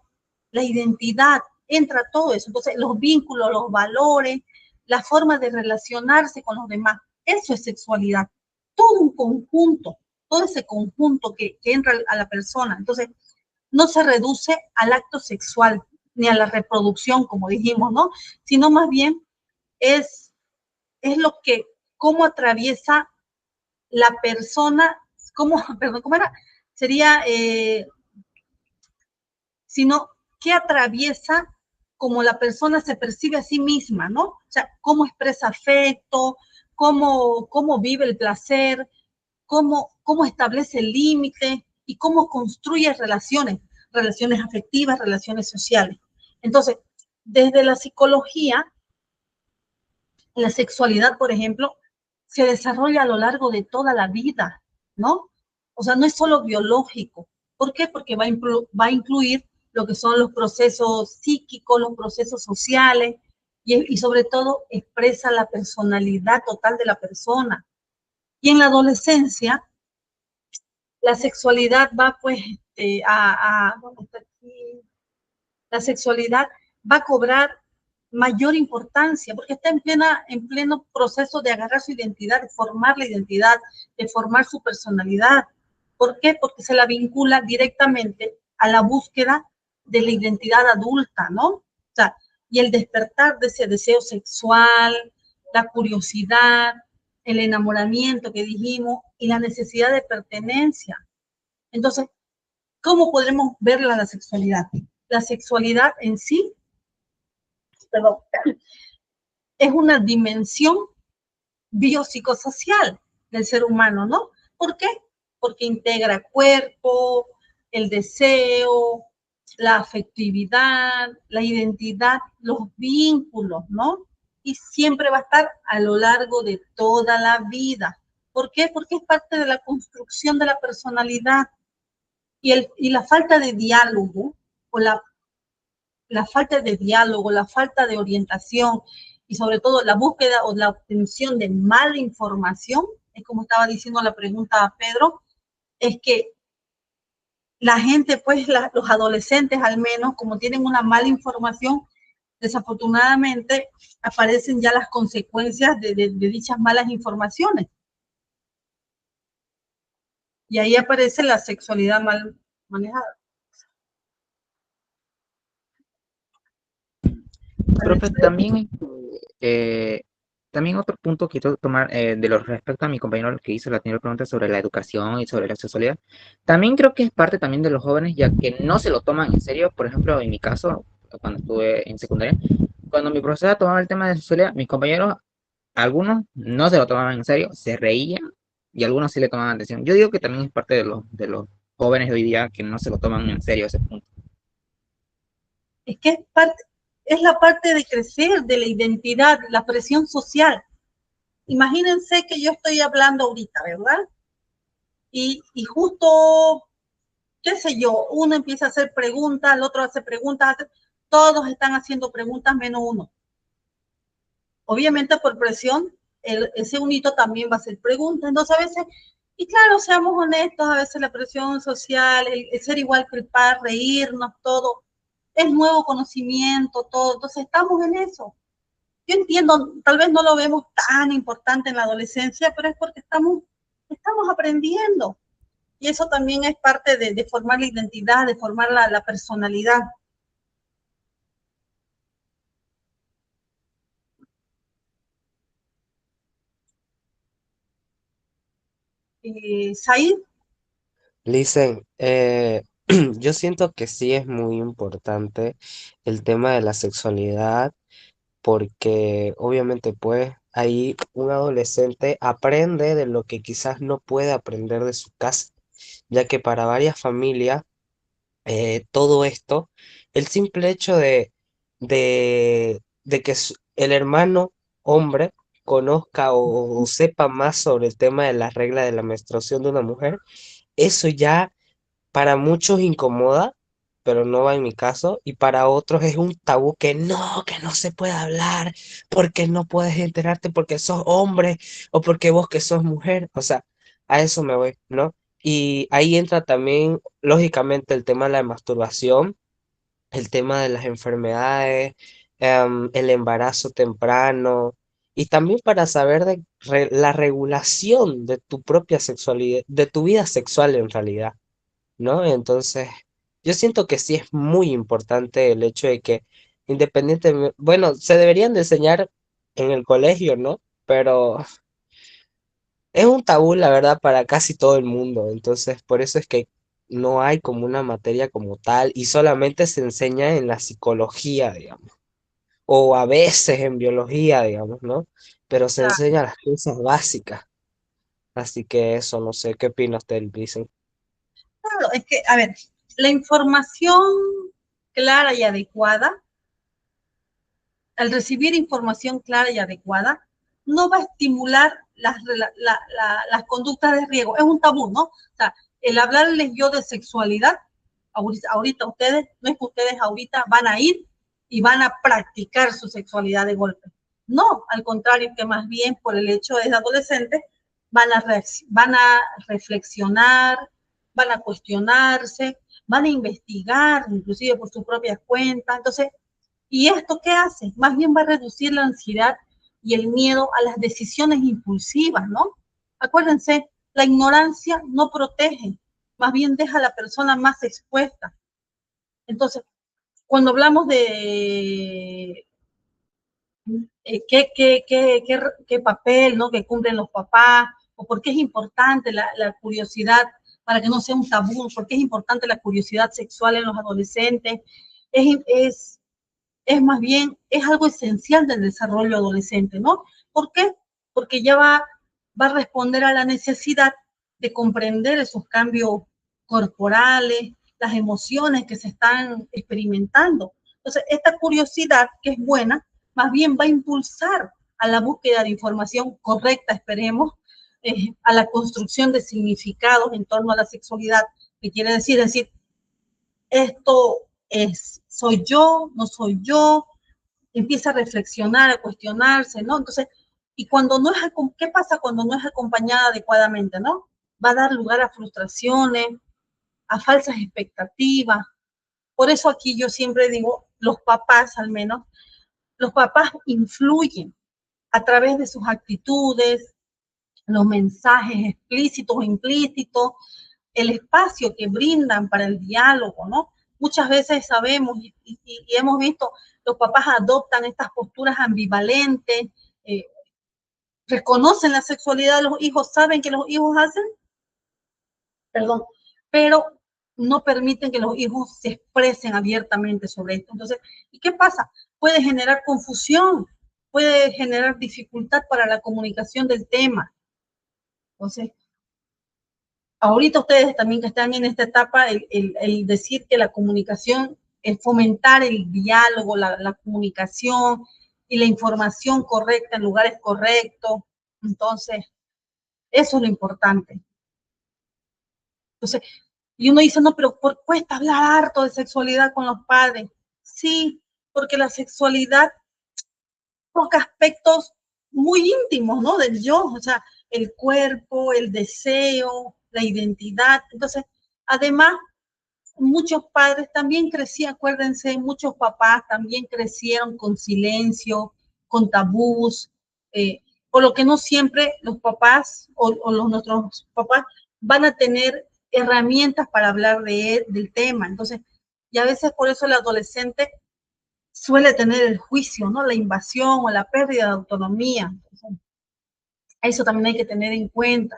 [SPEAKER 2] la identidad, entra todo eso. Entonces, los vínculos, los valores, la forma de relacionarse con los demás, eso es sexualidad. Todo un conjunto, todo ese conjunto que entra a la persona. Entonces, no se reduce al acto sexual ni a la reproducción, como dijimos, ¿no? Sino más bien es lo que, cómo atraviesa la persona, perdón, ¿cómo era? Sería, sino qué atraviesa como la persona se percibe a sí misma, ¿no? O sea, cómo expresa afecto, cómo vive el placer, cómo establece el límite y cómo construye relaciones afectivas, relaciones sociales. Entonces, desde la psicología, la sexualidad, por ejemplo, se desarrolla a lo largo de toda la vida, ¿no? O sea, no es solo biológico. ¿Por qué? Porque va a incluir lo que son los procesos psíquicos, los procesos sociales y sobre todo expresa la personalidad total de la persona. Y en la adolescencia, la sexualidad va pues ¿dónde está aquí? La sexualidad va a cobrar mayor importancia porque está en pleno proceso de agarrar su identidad, de formar la identidad, de formar su personalidad. ¿Por qué? Porque se la vincula directamente a la búsqueda de la identidad adulta, ¿no? O sea, y el despertar de ese deseo sexual, la curiosidad, el enamoramiento que dijimos y la necesidad de pertenencia. Entonces, ¿cómo podremos verla la sexualidad? La sexualidad en sí, perdón, es una dimensión biopsicosocial del ser humano, ¿no? ¿Por qué? Porque integra cuerpo, el deseo, la afectividad, la identidad, los vínculos, ¿no? Y siempre va a estar a lo largo de toda la vida. ¿Por qué? Porque es parte de la construcción de la personalidad y la falta de diálogo o la la falta de diálogo, la falta de orientación y sobre todo la búsqueda o la obtención de mala información, es como estaba diciendo la pregunta a Pedro, es que la gente, pues los adolescentes al menos, como tienen una mala información, desafortunadamente aparecen ya las consecuencias de dichas malas informaciones. Y ahí aparece la sexualidad mal manejada.
[SPEAKER 5] Profe, también otro punto que quiero tomar de lo respecto a mi compañero que hizo la anterior pregunta sobre la educación y sobre la sexualidad. También creo que es parte también de los jóvenes, ya que no se lo toman en serio. Por ejemplo, en mi caso, cuando estuve en secundaria, cuando mi profesora tomaba el tema de sexualidad, mis compañeros, algunos no se lo tomaban en serio, se reían y algunos sí le tomaban atención. Yo digo que también es parte de los jóvenes de hoy día que no se lo toman en serio ese punto.
[SPEAKER 2] Es que es la parte de crecer, de la identidad, la presión social. Imagínense que yo estoy hablando ahorita, ¿verdad? Y justo, qué sé yo, uno empieza a hacer preguntas, el otro hace preguntas, todos están haciendo preguntas menos uno. Obviamente por presión, ese unito también va a hacer preguntas. Entonces a veces, y claro, seamos honestos, a veces la presión social, el ser igual que el par, reírnos, todo, es nuevo conocimiento, todo. Entonces estamos en eso. Yo entiendo, tal vez no lo vemos tan importante en la adolescencia, pero es porque estamos aprendiendo. Y eso también es parte de formar la identidad, de formar la personalidad. Said.
[SPEAKER 3] Listen, yo siento que sí es muy importante el tema de la sexualidad porque obviamente pues ahí un adolescente aprende de lo que quizás no puede aprender de su casa, ya que para varias familias todo esto, el simple hecho de que el hermano hombre conozca o sepa más sobre el tema de la regla de la menstruación de una mujer, eso ya para muchos incomoda, pero no va en mi caso, y para otros es un tabú que no se puede hablar, porque no puedes enterarte porque sos hombre o porque vos que sos mujer, o sea, a eso me voy, ¿no? Y ahí entra también, lógicamente, el tema de la masturbación, el tema de las enfermedades, el embarazo temprano, y también para saber de la regulación de tu propia sexualidad, de tu vida sexual en realidad. ¿No? Entonces, yo siento que sí es muy importante el hecho de que independientemente, bueno, se deberían de enseñar en el colegio, ¿no? Pero es un tabú, la verdad, para casi todo el mundo. Entonces, por eso es que no hay como una materia como tal y solamente se enseña en la psicología, digamos, o a veces en biología, digamos, ¿no? Pero se enseña las cosas básicas. Así que eso, no sé, ¿qué opina usted, dicen?
[SPEAKER 2] Claro, es que, a ver, la información clara y adecuada, al recibir información clara y adecuada, no va a estimular las conductas de riesgo. Es un tabú, ¿no? O sea, el hablarles yo de sexualidad, ahorita ustedes, no es que ustedes ahorita van a ir y van a practicar su sexualidad de golpe. No, al contrario, que más bien por el hecho de ser adolescentes, van a reflexionar, van a cuestionarse, van a investigar, inclusive por su propia cuenta. Entonces, ¿y esto qué hace? Más bien va a reducir la ansiedad y el miedo a las decisiones impulsivas, ¿no? Acuérdense, la ignorancia no protege, más bien deja a la persona más expuesta. Entonces, cuando hablamos de qué papel, ¿no?, que cumplen los papás, o por qué es importante la curiosidad, para que no sea un tabú, por qué es importante la curiosidad sexual en los adolescentes, es más bien, es algo esencial del desarrollo adolescente, ¿no? ¿Por qué? Porque ya va a responder a la necesidad de comprender esos cambios corporales, las emociones que se están experimentando. Entonces, esta curiosidad, que es buena, más bien va a impulsar a la búsqueda de información correcta, esperemos, a la construcción de significados en torno a la sexualidad, que quiere decir, esto es ¿soy yo? ¿No soy yo? Empieza a reflexionar, a cuestionarse, ¿no? Entonces, y cuando no es, ¿qué pasa cuando no es acompañada adecuadamente, no? Va a dar lugar a frustraciones, a falsas expectativas. Por eso aquí yo siempre digo, los papás al menos, los papás influyen a través de sus actitudes, los mensajes explícitos o implícitos, el espacio que brindan para el diálogo, ¿no? Muchas veces sabemos y hemos visto, los papás adoptan estas posturas ambivalentes, reconocen la sexualidad de los hijos, saben que los hijos hacen, perdón, pero no permiten que los hijos se expresen abiertamente sobre esto. Entonces, ¿y qué pasa? Puede generar confusión, puede generar dificultad para la comunicación del tema. Entonces, ahorita ustedes también que están en esta etapa, el decir que la comunicación, el fomentar el diálogo, la comunicación y la información correcta en lugares correctos. Entonces, eso es lo importante. Entonces, y uno dice, no, pero cuesta hablar harto de sexualidad con los padres. Sí, porque la sexualidad toca aspectos muy íntimos, ¿no? Del yo, o sea, el cuerpo, el deseo, la identidad. Entonces, además, muchos padres también crecían, acuérdense, muchos papás también crecieron con silencio, con tabús, por lo que no siempre los papás nuestros papás van a tener herramientas para hablar del tema. Entonces, y a veces por eso el adolescente suele tener el juicio, ¿no? La invasión o la pérdida de autonomía. Entonces, eso también hay que tener en cuenta.